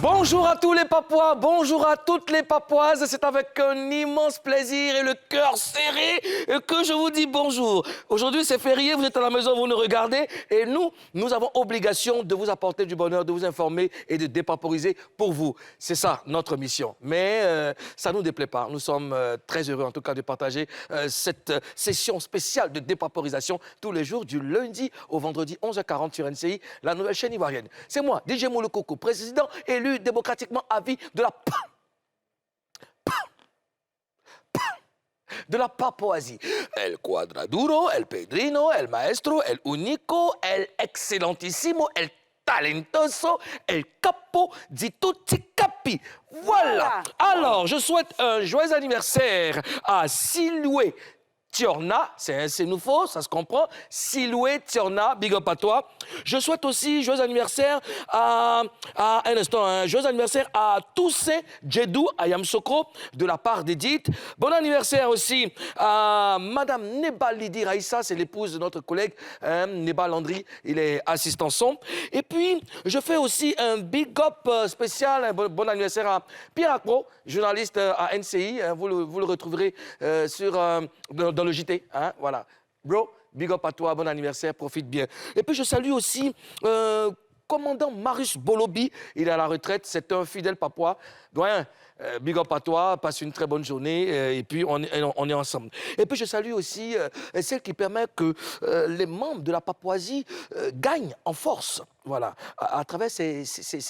Bonjour à tous les Papouas, bonjour à toutes les Papouaises. C'est avec un immense plaisir et le cœur serré que je vous dis bonjour. Aujourd'hui, c'est férié, vous êtes à la maison, vous nous regardez. Et nous avons obligation de vous apporter du bonheur, de vous informer et de dépaporiser pour vous. C'est ça, notre mission. Mais ça ne nous déplaît pas. Nous sommes très heureux, en tout cas, de partager cette session spéciale de dépaporisation tous les jours, du lundi au vendredi, 11h40 sur NCI, la nouvelle chaîne ivoirienne. C'est moi, DJ Moulokoko, président élu démocratiquement à vie de la Papouasie. El Cuadraduro, El Pedrino, El Maestro, El Unico, El Excellentissimo, El Talentoso, El Capo di tutti capi. Voilà. Alors, je souhaite un joyeux anniversaire à Siloué Tiorna, c'est nouveau, ça se comprend. Siloué Tiorna, big up à toi. Je souhaite aussi joyeux anniversaire joyeux anniversaire à Toussaint Djedou, à Yamsokro, de la part d'Edith. Bon anniversaire aussi à Madame Neba Lidi Raïssa, c'est l'épouse de notre collègue Neba Landry, il est assistant son. Et puis, je fais aussi un big up spécial, un bon anniversaire à Pierre Akro, journaliste à NCI. Vous le retrouverez dans le JT, hein, voilà. Bro, big up à toi, bon anniversaire, profite bien. Et puis je salue aussi commandant Marius Bolobi, il est à la retraite, c'est un fidèle Papouas. Doyen, big up à toi, passe une très bonne journée et puis on est ensemble. Et puis je salue aussi celle qui permet que les membres de la Papouasie gagnent en force. Voilà, à travers ces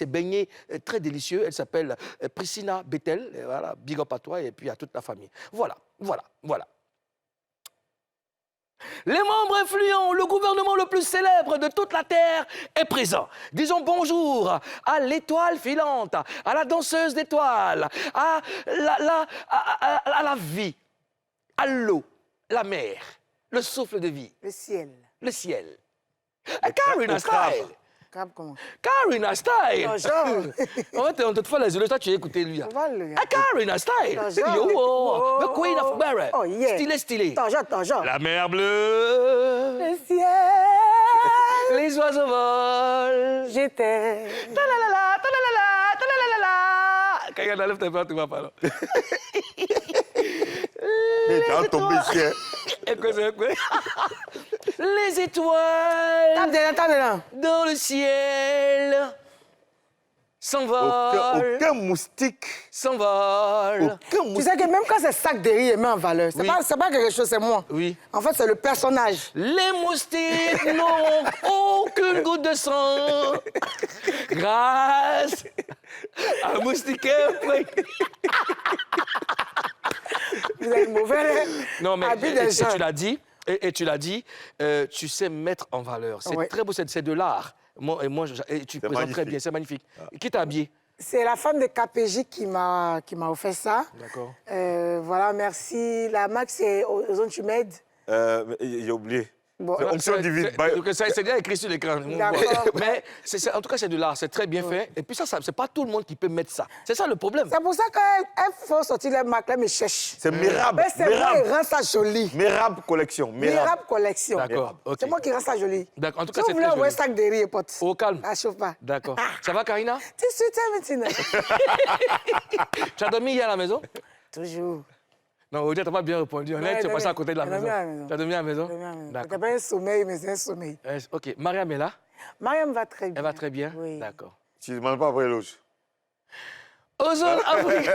beignets très délicieux. Elle s'appelle Priscilla Bethel. Et voilà, big up à toi et puis à toute la famille. Voilà. Les membres influents, le gouvernement le plus célèbre de toute la Terre est présent. Disons bonjour à l'étoile filante, à la danseuse d'étoiles, à la vie, à l'eau, la mer, le souffle de vie. Le ciel. Le ciel. Karina Style. Crabe comment? Karina Style. Bonjour. En fait, on te fait les yeux, toi tu as écouté lui. Karina Style. Bonjour. Yo, the Queen of Barrett. Oh yeah. Stylé. Bonjour. La mer bleue. Le ciel. Les oiseaux volent. J'étais. Ta-la-la-la. Quand il y a la lèvre, t'as peur, tu vas pas là. Mais t'as tombé ciel. Les étoiles Tape dedans. dans le ciel s'envolent. Aucun moustique. S'envolent. Tu sais que même quand c'est sac de riz, il met en valeur. C'est Oui. pas quelque chose, c'est moi. Oui. En fait, c'est le personnage. Les moustiques n'ont aucune goutte de sang grâce à moustiquaire. Vous êtes mauvais. Non, mais Habit des gens. tu l'as dit, et tu l'as dit, tu sais mettre en valeur. C'est Ouais. très beau, c'est de l'art. Et tu présentes très magnifique. bien, c'est magnifique. Qui t'a habillé? C'est la femme de KPJ qui m'a offert ça. D'accord. Voilà, merci. La marque, c'est Ozone Tumed. J'ai oublié. Bon, Onction divine. C'est bien écrit sur l'écran. D'accord. Mais en tout cas, c'est de l'art, c'est très bien fait. Et puis ça c'est pas tout le monde qui peut mettre ça. C'est ça le problème. c'est pour ça qu'elle faut sortir les marques, là, elle me cherche. C'est Mérab. Mais c'est moi qui rend ça joli. Mérab collection. Mérab collection. D'accord, ok. C'est moi qui rend ça joli. D'accord, en tout cas, Si c'est vous très voulez envoyer joli. sac de riz, pote. Au calme. Ah, chauffe pas. D'accord. Ça va, Karina? Tu suis maintenant. Tu as dormi hier à la maison? Toujours. Non, Odia, t'as pas bien répondu. Honnête, tu es passé à côté de la j'ai maison. dormi à la maison. Tu as dormi à la maison? C'est D'accord. pas un sommeil, mais c'est un sommeil. Ok. Mariam est là? Mariam va très bien. Elle va très bien? Oui. D'accord. Tu ne demandes pas après l'autre. Ozone Afrique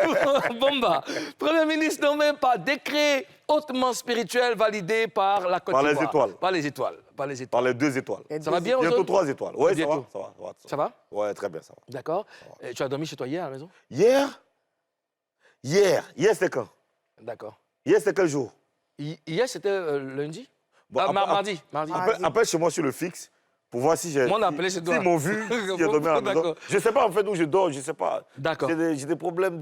Bomba, Premier ministre nommé par décret hautement spirituel validé par la Côte Par les d'Ivoire. étoiles. Par les étoiles. Par les Par étoiles. les 2 étoiles. Et Ça va bien, Bientôt Ozone? 3 étoiles. Ouais, Bientôt. ça va. Ça va? Ouais, très bien, ça va. D'accord. Et tu as dormi chez toi hier à la maison? Hier, c'était quand? D'accord. Hier, c'était quel jour? Hier, c'était lundi? Bon, Mardi. Appelle chez moi sur le fixe pour voir si j'ai... Moi, on a appelé chez toi. S'ils m'ont vu, si j'ai dormi à la maison. D'accord. Je ne sais pas en fait où je dors, je ne sais pas. D'accord. J'ai des problèmes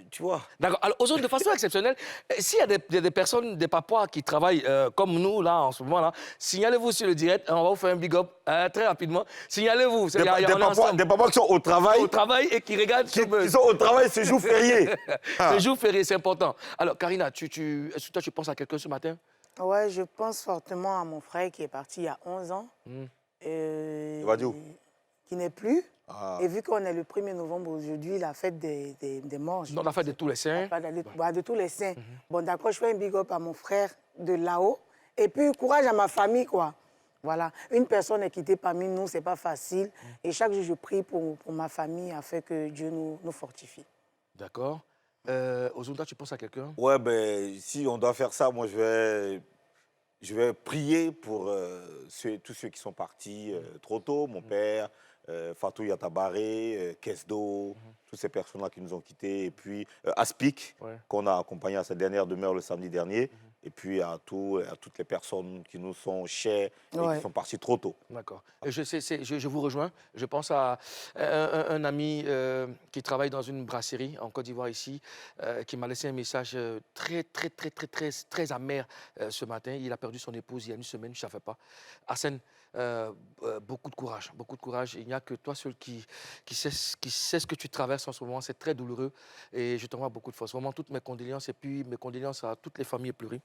tu vois. D'accord. Alors, Ozone, de façon exceptionnelle, s'il y a des personnes, des Papouas qui travaillent comme nous, là, en ce moment-là, signalez-vous sur le direct. On va vous faire un big up très rapidement. Signalez-vous. Des papas qui sont au travail. Au travail et qui regardent Qui sur Buzz. sont au travail ce jour férié. Ce jour férié, c'est important. Alors, Karina, est-ce que toi, tu penses à quelqu'un ce matin? Ouais, je pense fortement à mon frère qui est parti il y a 11 ans. Il va dire où? qui n'est plus. Ah. Et vu qu'on est le 1er novembre aujourd'hui, la fête des morts. Non, la fête de tous les saints. De tous les saints. Bon, d'accord, je fais un big up à mon frère de là-haut. Et puis, courage à ma famille, quoi. Voilà. Une personne est quittée parmi nous, c'est pas facile. Et chaque jour, je prie pour ma famille afin que Dieu nous fortifie. D'accord. Ozunda, tu penses à quelqu'un? Ouais, ben, si on doit faire ça, moi, je vais prier pour tous ceux qui sont partis trop tôt. Mon père, Fatou Yatabaré, Kesdo, toutes ces personnes-là qui nous ont quittés. Et puis Aspic, qu'on a accompagné à sa dernière demeure le samedi dernier. Et puis à toutes les personnes qui nous sont chères et qui sont parties trop tôt. D'accord. Et je vous rejoins. Je pense à un ami qui travaille dans une brasserie en Côte d'Ivoire ici, qui m'a laissé un message très amer ce matin. Il a perdu son épouse il y a une semaine, je ne savais pas. Arsène, beaucoup de courage, beaucoup de courage. Il n'y a que toi seul qui sais ce que tu traverses en ce moment. C'est très douloureux et je t'envoie beaucoup de force. Vraiment, toutes mes condoléances et puis mes condoléances à toutes les familles pleurées,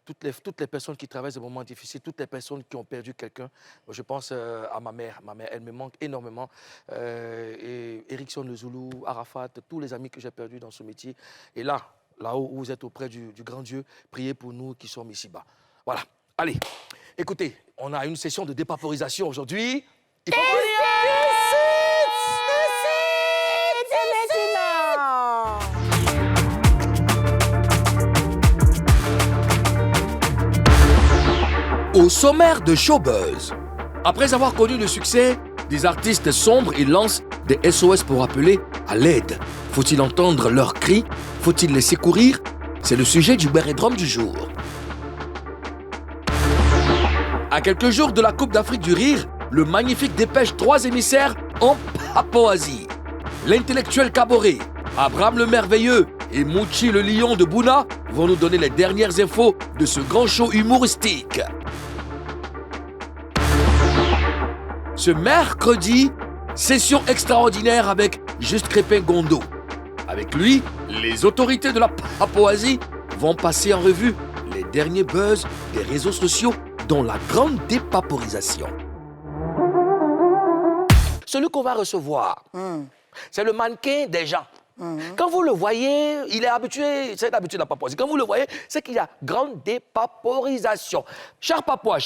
toutes les personnes qui traversent des moments difficiles, toutes les personnes qui ont perdu quelqu'un. Je pense à ma mère. Ma mère, elle me manque énormément. Et Erickson Le Zoulou, Arafat, tous les amis que j'ai perdus dans ce métier. Et là-haut où vous êtes auprès du grand Dieu, priez pour nous qui sommes ici-bas. Voilà. Allez, écoutez, on a une session de dépaporisation aujourd'hui. Il faut Au sommaire de Showbuzz, après avoir connu le succès, des artistes sombres, ils lancent des SOS pour appeler à l'aide. Faut-il entendre leurs cris? Faut-il les secourir? C'est le sujet du Bérédrome du jour. À quelques jours de la Coupe d'Afrique du Rire, le Magnifique dépêche 3 émissaires en Papouasie. L'intellectuel Kaboré, Abraham le Merveilleux et Mouchi le Lion de Bouna vont nous donner les dernières infos de ce grand show humoristique. Ce mercredi, session extraordinaire avec Juste Crépin Gondo. Avec lui, les autorités de la Papouasie vont passer en revue les derniers buzz des réseaux sociaux, dont la grande dépaporisation. Celui qu'on va recevoir, c'est le mannequin des gens. Quand vous le voyez, il est habitué, c'est l'habitude de la Papouasie. Quand vous le voyez, c'est qu'il y a grande dépaporisation. Cher Papouas,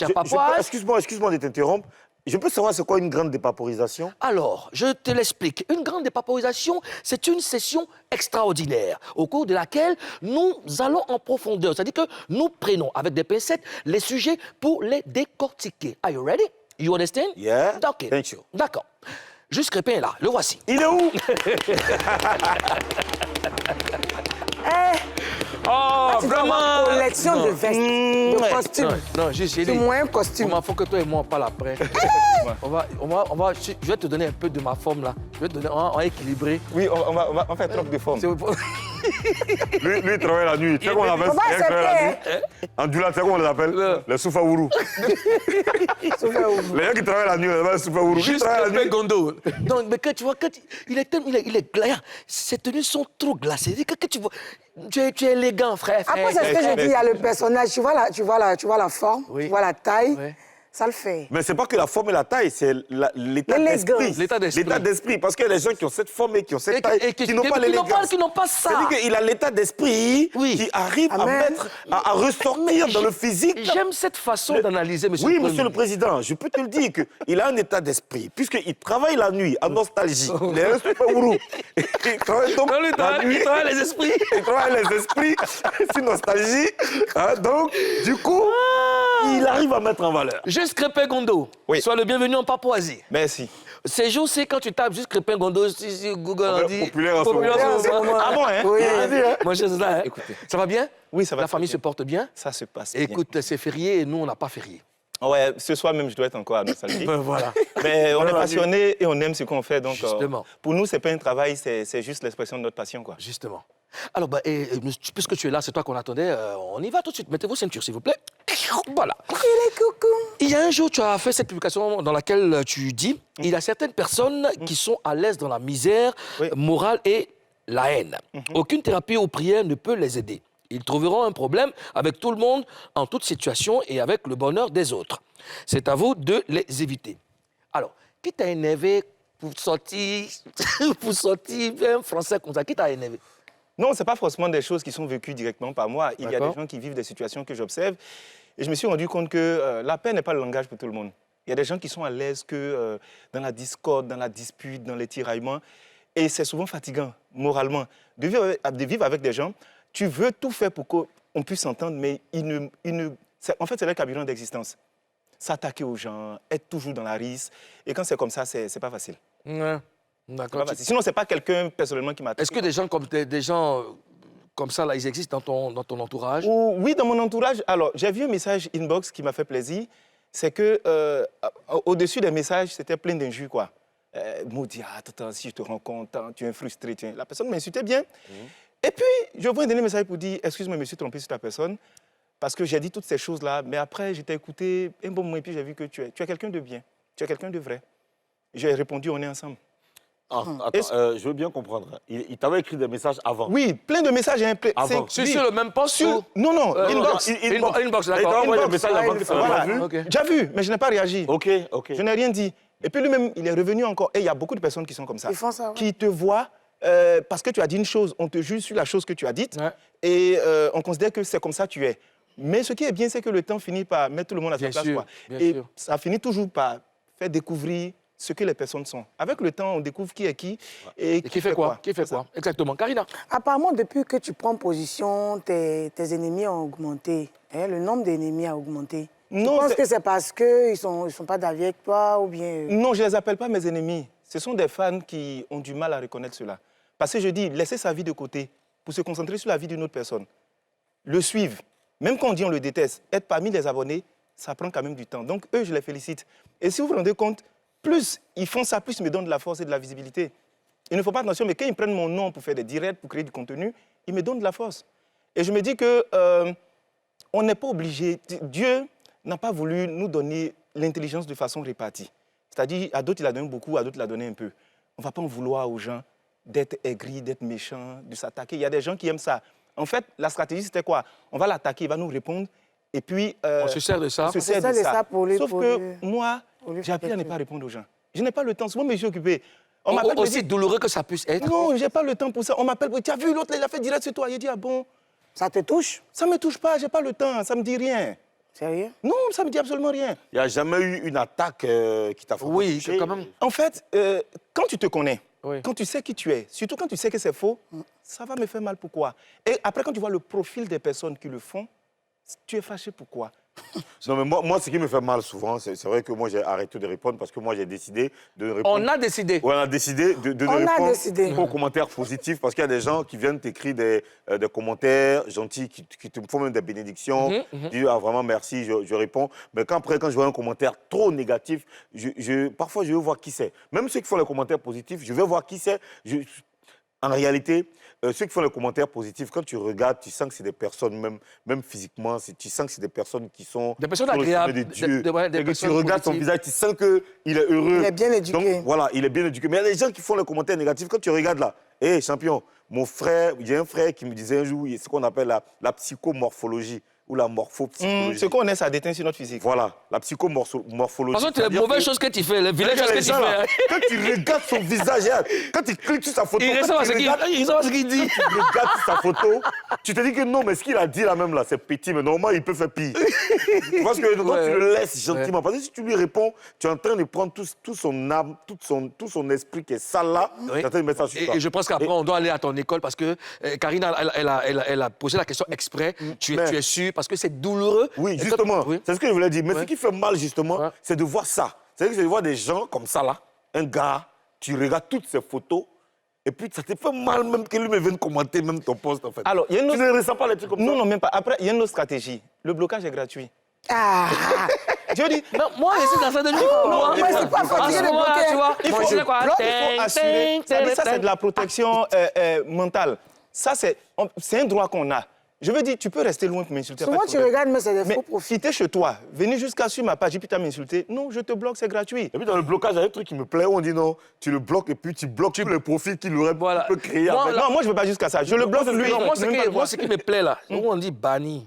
Excuse-moi de t'interrompre. Je peux savoir c'est quoi une grande dépaporisation? Alors, je te l'explique. Une grande dépaporisation, c'est une session extraordinaire au cours de laquelle nous allons en profondeur. C'est-à-dire que nous prenons avec des pincettes les sujets pour les décortiquer. Are you ready? You understand? Yeah. Okay. Thank you. D'accord. Juste Crépin est là, le voici. Il est où? Oh, Tu dois avoir une collection de vestes, de costumes. Non, juste, j'ai dit. Du moins costume. Il faut que toi et moi on parle après. Je vais te donner un peu de ma forme là. Je vais te donner, on va équilibrer. Oui, on va faire trop de forme. Lui, il travaille la nuit. Tu sais comment on appelle Faut pas ça? accepter, En Dula, tu sais comment on les appelle? Les Soufaourou. Les gens qui travaillent la nuit, on les appelle les Soufaourou. Qui Juste travaille la nuit? Gondo. Non, mais quand tu vois, il est glaçant. Ses tenues sont trop glacées. Que tu vois, tu es élégant, frère. Après, c'est ce que je dis, il y a le personnage. Tu vois la forme, Oui. tu vois la taille. Oui. Ça le fait. Mais c'est pas que la forme et la taille, c'est l'état L'élégance. d'esprit. L'état d'esprit. L'état d'esprit. Parce qu'il y a des gens qui ont cette forme et qui ont cette taille, qui n'ont pas l'élégance. Qui n'ont pas ça. C'est-à-dire qu'il a l'état d'esprit qui arrive à ressortir dans le physique. J'aime cette façon d'analyser, monsieur Oui, le monsieur le Premier. Président, je peux te le dire qu'il a un état d'esprit, puisqu'il travaille la nuit en nostalgie. Il est un super gourou. Il travaille donc la nuit. Il travaille les esprits. Il travaille les esprits, c'est nostalgie. Hein, donc, du coup, il arrive à mettre en valeur. Juste Crépin Gondo. Oui. Sois le bienvenu en Papouasie. Merci. Ces jours-ci, quand tu tapes juste Crépin Gondo, si Google en dit... Populaire en ce moment. Ah bon, hein? Oui. Vas-y, hein. Moi, je sais ça, hein. Écoutez. Ça va bien? Oui, ça va La très famille bien. se porte bien? Ça se passe Écoute, c'est férié et nous, on n'a pas férié. bien. Ouais, ce soir même, je dois être encore à Nostalgie. Voilà. Mais on est passionné et on aime ce qu'on fait. Donc, Justement. pour nous, c'est pas un travail, c'est juste l'expression de notre passion, quoi. Justement. Alors, puisque tu es là, c'est toi qu'on attendait, on y va tout de suite. Mettez vos ceintures, s'il vous plaît. Voilà. Il y a un jour, tu as fait cette publication dans laquelle tu dis il y a certaines personnes qui sont à l'aise dans la misère morale et la haine. Aucune thérapie ou prière ne peut les aider. Ils trouveront un problème avec tout le monde, en toute situation et avec le bonheur des autres. C'est à vous de les éviter. Alors, qui t'a énervé pour sortir, pour sortir un français comme ça? Qui t'a énervé? Non, ce n'est pas forcément des choses qui sont vécues directement par moi. Il y a des D'accord. gens qui vivent des situations que j'observe. Et je me suis rendu compte que la paix n'est pas le langage pour tout le monde. Il y a des gens qui sont à l'aise que dans la discorde, dans la dispute, dans les tiraillements. Et c'est souvent fatigant, moralement, de vivre avec des gens. Tu veux tout faire pour qu'on puisse s'entendre, mais en fait, c'est leur carburant d'existence. S'attaquer aux gens, être toujours dans la rise. Et quand c'est comme ça, c'est pas facile. Ouais. C'est D'accord. pas facile. Sinon, c'est pas quelqu'un personnellement qui m'a attaqué. Est-ce que des gens comme ça, là, ils existent dans ton entourage? Oui, dans mon entourage. Alors, j'ai vu un message inbox qui m'a fait plaisir. C'est que au-dessus des messages, c'était plein d'injures, quoi. Maudit, attends, si je te rencontre, tu es frustré. La personne m'insultait bien. Et puis, je vois un dernier message pour dire, excuse-moi, je me suis trompé sur ta personne, parce que j'ai dit toutes ces choses-là, mais après, je t'ai écouté un bon moment et puis j'ai vu que tu es quelqu'un de bien, tu es quelqu'un de vrai. J'ai répondu, on est ensemble. Ah, attends, je veux bien comprendre. Il t'avait écrit des messages avant. Oui, plein de messages. Avant. C'est sur le même poste ou... Non, inbox. Inbox, Il t'a d'accord. envoyé un message avant que tu Voilà. l'avais vu. Ok. J'ai vu, mais je n'ai pas réagi. Ok. Je n'ai rien dit. Et puis lui-même, il est revenu encore. Et il y a beaucoup de personnes qui sont comme ça. Ils font ça, ouais. Qui te voient parce que tu as dit une chose, on te juge sur la chose que tu as dite. Ouais. Et on considère que c'est comme ça que tu es. Mais ce qui est bien, c'est que le temps finit par mettre tout le monde à sa Bien place. sûr, Quoi. bien Et sûr. ça finit toujours par faire découvrir ce que les personnes sont. Avec le temps, on découvre qui est qui et Et qui fait quoi? Qui fait C'est ça. quoi? Exactement. Karina? Apparemment, depuis que tu prends position, tes ennemis ont augmenté. Hein, le nombre d'ennemis a augmenté. Non, Je pense c'est- que c'est parce qu'ils ne sont pas d'avis avec toi ou bien... Non, je ne les appelle pas mes ennemis. Ce sont des fans qui ont du mal à reconnaître cela. Parce que je dis, laissez sa vie de côté pour se concentrer sur la vie d'une autre personne. Le suivre. Même quand on dit on le déteste, être parmi les abonnés, ça prend quand même du temps. Donc, eux, je les félicite. Et si vous vous rendez compte, plus ils font ça, plus ils me donnent de la force et de la visibilité. Il ne faut pas attention, mais quand ils prennent mon nom pour faire des directs, pour créer du contenu, ils me donnent de la force. Et je me dis que on n'est pas obligé. Dieu n'a pas voulu nous donner l'intelligence de façon répartie. C'est-à-dire, à d'autres, il a donné beaucoup, à d'autres, il a donné un peu. On ne va pas en vouloir aux gens d'être aigris, d'être méchants, de s'attaquer. Il y a des gens qui aiment ça. En fait, la stratégie, c'était quoi? On va l'attaquer, il va nous répondre, et puis... On se sert de ça. on se sert sert de de ça. ça pour lui- Sauf pour que lui- moi, pour lui j'ai appris à ne faire pas répondre aux gens. Je n'ai pas le temps. Souvent, je suis occupé. On m'appelle, me Aussi dit, douloureux que ça puisse être. non, je n'ai pas le temps pour ça. On m'appelle, tu as vu l'autre, il a fait direct sur toi. Il dit, ah bon, Ça te touche? ça ne me touche pas, je n'ai pas le temps, ça ne me dit rien. Sérieux? Non, ça ne me dit absolument rien. Il n'y a jamais eu une attaque qui t'a fait Oui, toucher. quand même. En fait, quand tu te connais, Oui. quand tu sais qui tu es, surtout quand tu sais que c'est faux, ça va me faire mal. Pourquoi? Et après, quand tu vois le profil des personnes qui le font, tu es fâché. Pourquoi? Non, mais moi, ce qui me fait mal souvent, c'est vrai que moi, j'ai arrêté de répondre parce que moi, j'ai décidé de répondre. On a décidé. Ouais, on a décidé de On a ne répondre décidé. aux commentaires positifs parce qu'il y a des gens qui viennent t'écrire des commentaires gentils, qui te font même des bénédictions. Dis ah, vraiment merci, je réponds. Mais quand je vois un commentaire trop négatif, parfois je veux voir qui c'est. Même ceux qui font les commentaires positifs, je veux voir qui c'est. En réalité, ceux qui font les commentaires positifs, quand tu regardes, tu sens que c'est des personnes, même physiquement, tu sens que c'est des personnes qui sont Des personnes sur le chemin agréables, de Dieu. des Et que tu personnes regardes son positives. visage, tu sens qu'il est heureux. Il est bien éduqué. Donc, voilà, il est bien éduqué. Mais il y a des gens qui font les commentaires négatifs. Quand tu regardes là, hé, champion, j'ai un frère qui me disait un jour, ce qu'on appelle la psychomorphologie ou la morphopsychologie. Ce qu'on est, ça déteint sur notre physique. Voilà, la psychomorphologie. Parce que c'est les C'est-à-dire mauvaises que- choses que tu fais, les vilaines choses que les tu gens, là, fais. quand tu regardes son visage, quand tu cliques sur sa photo, Il quand ressent tu ce qu'il regardes- il ressent ce qu'il dit. tu regardes sa photo, tu te dis que non, mais ce qu'il a dit là même, là, c'est petit, mais normalement, il peut faire pire. Tu vois ce que je veux dire? Donc, Ouais. tu le laisses gentiment. Parce que si tu lui réponds, tu es en train de prendre tout son âme, tout son esprit qui est sale là, Oui. tu es en train de mettre ça sur toi. Et je pense qu'après, on doit aller à ton école parce que Karina, elle a posé la question exprès. Tu Mais- es sûr parce que c'est douloureux. Oui, Et justement, oui. c'est ce que je voulais dire. Mais Ouais. ce qui fait mal, justement, Ouais. c'est de voir ça. C'est-à-dire que je vois des gens comme ça là, un gars, tu regardes toutes ces photos, et puis ça te fait mal même que lui me vienne commenter même ton post en fait. Alors, il y a une Tu autre... ne ressens pas les trucs comme ça? Non, même pas. Après, il y a une autre stratégie. Le blocage est gratuit. Ah! Je dis, Non, moi, je suis dans ça depuis moi, je suis pas fatigué de bloquer. tu vois. il faut, Moi, je quoi? il faut assurer. Ça, c'est de la protection mentale. Ça, c'est un droit qu'on a. Je veux dire, tu peux rester loin pour m'insulter. Souvent, pas de tu problème. regardes, mais c'est des Mais faux profils. si t'es chez toi, venir jusqu'à sur ma page et puis t'as m'insulté, non, je te bloque, c'est gratuit. Et puis dans le blocage, il y a un truc qui me plaît où on dit non, tu le bloques et puis tu bloques tous les profils qu'il aurait Voilà. peut créer. Moi, avec. là- Non, moi, je ne veux pas jusqu'à ça. Je le bloque, lui. Non, moi, je veux même pas le voir. ce qui me plaît là, où on dit banni.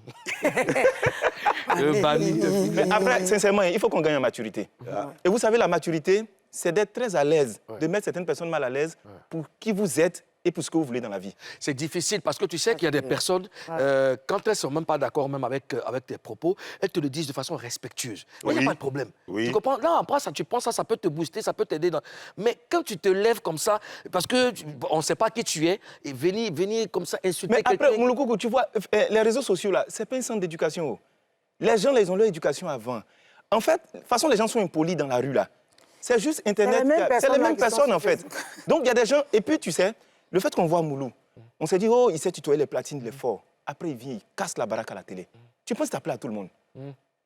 Le banni. Mais après, sincèrement, il faut qu'on gagne en maturité. Et vous savez, la maturité, c'est d'être très à l'aise, de mettre certaines personnes mal à l'aise pour qui vous êtes et pour ce que vous voulez dans la vie. C'est difficile parce que tu sais qu'il y a des personnes, quand elles ne sont même pas d'accord même avec tes propos, elles te le disent de façon respectueuse. Il n'y a pas de problème. Oui. Tu comprends? Là, après, ça, tu penses ça peut te booster, ça peut t'aider. Mais quand tu te lèves comme ça, parce qu'on ne sait pas qui tu es, et venir comme ça insulter Mais quelqu'un... après, Mouloukoukou, tu vois, les réseaux sociaux, là, ce n'est pas un centre d'éducation. Oh. Les gens, là, ils ont leur éducation avant. En fait, de toute façon, les gens sont impolis dans la rue, là. C'est juste Internet. C'est les mêmes personnes, en fait. Donc, il y a des gens... Et puis, tu sais, le fait qu'on voit Moulou, on s'est dit, oh, il sait tutoyer les platines, les forts. Après, il vient, il casse la baraque à la télé. Tu penses t'appeler à tout le monde.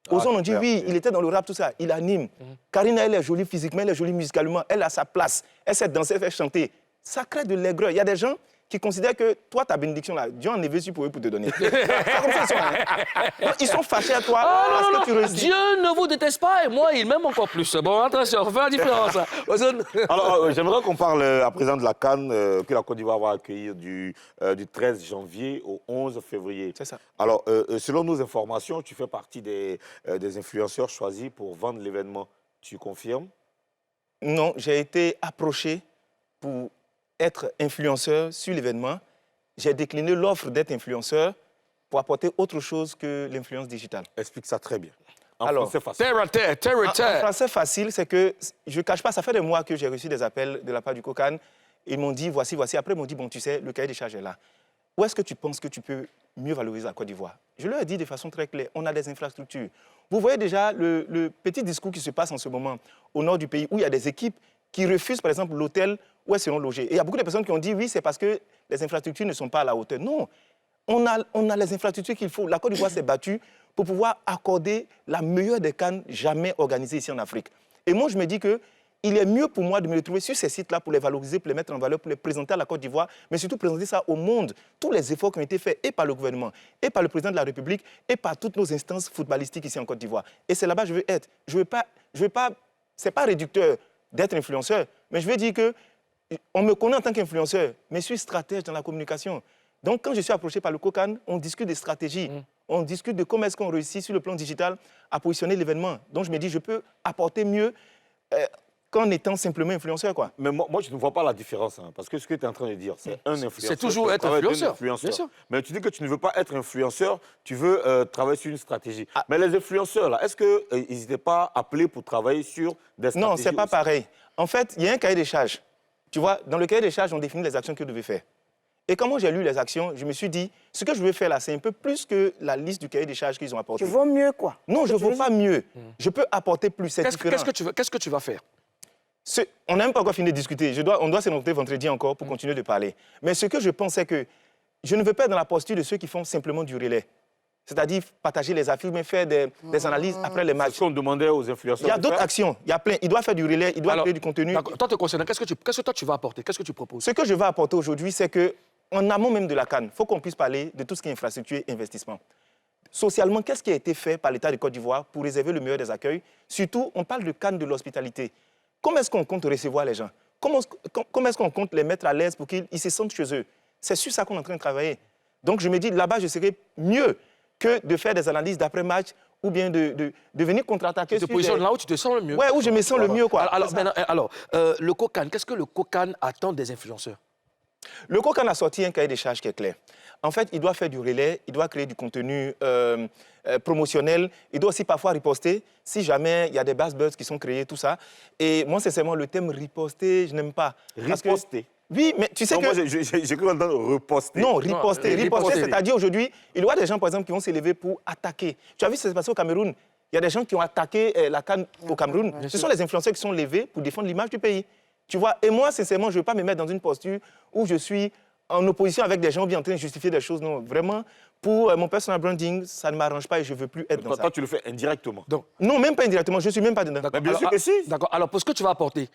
Ozone, on dit, oui, il était dans le rap, tout ça. Il anime. Karina, elle est jolie physiquement, elle est jolie musicalement. Elle a sa place. Elle sait danser, elle fait chanter. Ça crée de l'aigreur. Il y a des gens qui considèrent que toi, ta bénédiction, là, Dieu en est venu pour eux pour te donner. C'est comme ça, ils sont, hein. Donc, ils sont fâchés à toi parce que tu réussis. Dieu ne vous déteste pas et moi, il m'aime encore plus. Bon, attention, fais la différence. Hein. Alors, j'aimerais qu'on parle à présent de la CAN que la Côte d'Ivoire va accueillir du 13 janvier au 11 février. C'est ça. Alors, selon nos informations, tu fais partie des influenceurs choisis pour vendre l'événement. Tu confirmes? Non, j'ai été approché pour être influenceur sur l'événement. J'ai décliné l'offre d'être influenceur pour apporter autre chose que l'influence digitale. Explique ça très bien. En Alors, français facile. En français facile, c'est que je ne cache pas, ça fait des mois que j'ai reçu des appels de la part du COCAN. Ils m'ont dit, voici. Après, ils m'ont dit, bon, tu sais, le cahier des charges est là. Où est-ce que tu penses que tu peux mieux valoriser la Côte d'Ivoire? Je leur ai dit de façon très claire, on a des infrastructures. Vous voyez déjà le petit discours qui se passe en ce moment au nord du pays, où il y a des équipes qui refusent, par exemple, l'hôtel où elles seront logées. Et il y a beaucoup de personnes qui ont dit, oui, c'est parce que les infrastructures ne sont pas à la hauteur. Non, on a les infrastructures qu'il faut. La Côte d'Ivoire s'est battue pour pouvoir accorder la meilleure des CAN jamais organisées ici en Afrique. Et moi, je me dis qu'il est mieux pour moi de me retrouver sur ces sites-là pour les valoriser, pour les mettre en valeur, pour les présenter à la Côte d'Ivoire, mais surtout présenter ça au monde. Tous les efforts qui ont été faits et par le gouvernement, et par le président de la République, et par toutes nos instances footballistiques ici en Côte d'Ivoire. Et c'est là-bas que je veux être. Je veux pas, c'est pas réducteur d'être influenceur, mais je veux dire qu'on me connaît en tant qu'influenceur, mais je suis stratège dans la communication. Donc, quand je suis approché par le COCAN, on discute des stratégies, on discute de comment est-ce qu'on réussit sur le plan digital à positionner l'événement. Donc, je me dis, je peux apporter mieux qu'en étant simplement influenceur, quoi. Mais moi, je ne vois pas la différence, hein, parce que ce que tu es en train de dire, c'est un influenceur. C'est toujours être influenceur. Bien sûr. Mais tu dis que tu ne veux pas être influenceur, tu veux travailler sur une stratégie. Mais les influenceurs, là, est-ce qu'ils n'étaient pas appelés pour travailler sur des stratégies? Non, ce n'est pas pareil. En fait, il y a un cahier des charges. Tu vois, dans le cahier des charges, on définit les actions qu'ils devaient faire. Et quand moi j'ai lu les actions, je me suis dit, ce que je veux faire là, c'est un peu plus que la liste du cahier des charges qu'ils ont apporté. Tu vaux mieux, quoi. Non, je ne vaux pas mieux. Je peux apporter plus. C'est différent. Qu'est-ce que tu vas faire? On n'a même pas encore fini de discuter. On doit se rencontrer vendredi encore pour continuer de parler. Mais ce que je pense, c'est que je ne veux pas être dans la posture de ceux qui font simplement du relais. C'est-à-dire partager les affiches, mais faire des analyses après les matchs. C'est ce qu'on demandait aux influenceurs. Il y a d'autres actions, il y a plein. Il doit faire du relais, il doit créer du contenu. Toi, te concernant, qu'est-ce que toi tu vas apporter? Qu'est-ce que tu proposes? Ce que je vais apporter aujourd'hui, c'est qu'en amont même de la CAN, il faut qu'on puisse parler de tout ce qui est infrastructure et investissement. Socialement, qu'est-ce qui a été fait par l'État de Côte d'Ivoire pour réserver le meilleur des accueils? Surtout, on parle de CAN de l'hospitalité. Comment est-ce qu'on compte recevoir les gens? Comment est-ce qu'on compte les mettre à l'aise pour qu'ils se sentent chez eux? C'est sur ça qu'on est en train de travailler. Donc je me dis, là-bas, je serais mieux que de faire des analyses d'après-match ou bien de venir contre-attaquer. Tu te positionnes là où tu te sens le mieux. Ouais, où je me sens le mieux, quoi. Alors, le COCAN, qu'est-ce que le COCAN attend des influenceurs? Le COCAN a sorti un cahier des charges qui est clair. En fait, il doit faire du relais, il doit créer du contenu promotionnel, il doit aussi parfois riposter si jamais il y a des buzz qui sont créés, tout ça. Et moi, sincèrement, le thème riposter, je n'aime pas. Riposter? Oui, mais tu sais que... Moi, j'ai cru entendre reposter. Non, riposter. Riposter, c'est-à-dire aujourd'hui, il y a des gens, par exemple, qui vont s'élever pour attaquer. Tu as vu ce qui s'est passé au Cameroun? Il y a des gens qui ont attaqué la CAN au Cameroun. Ce sont les influenceurs qui sont levés pour défendre l'image du pays. Tu vois, et moi, sincèrement, je ne veux pas me mettre dans une posture où je suis en opposition avec des gens bien en train de justifier des choses. Non, vraiment, pour mon personal branding, ça ne m'arrange pas et je ne veux plus être dans ça. Toi, tu le fais indirectement. Donc, non, même pas indirectement, je ne suis même pas dedans. Mais bien sûr que si. D'accord, alors pour ce que tu vas apporter,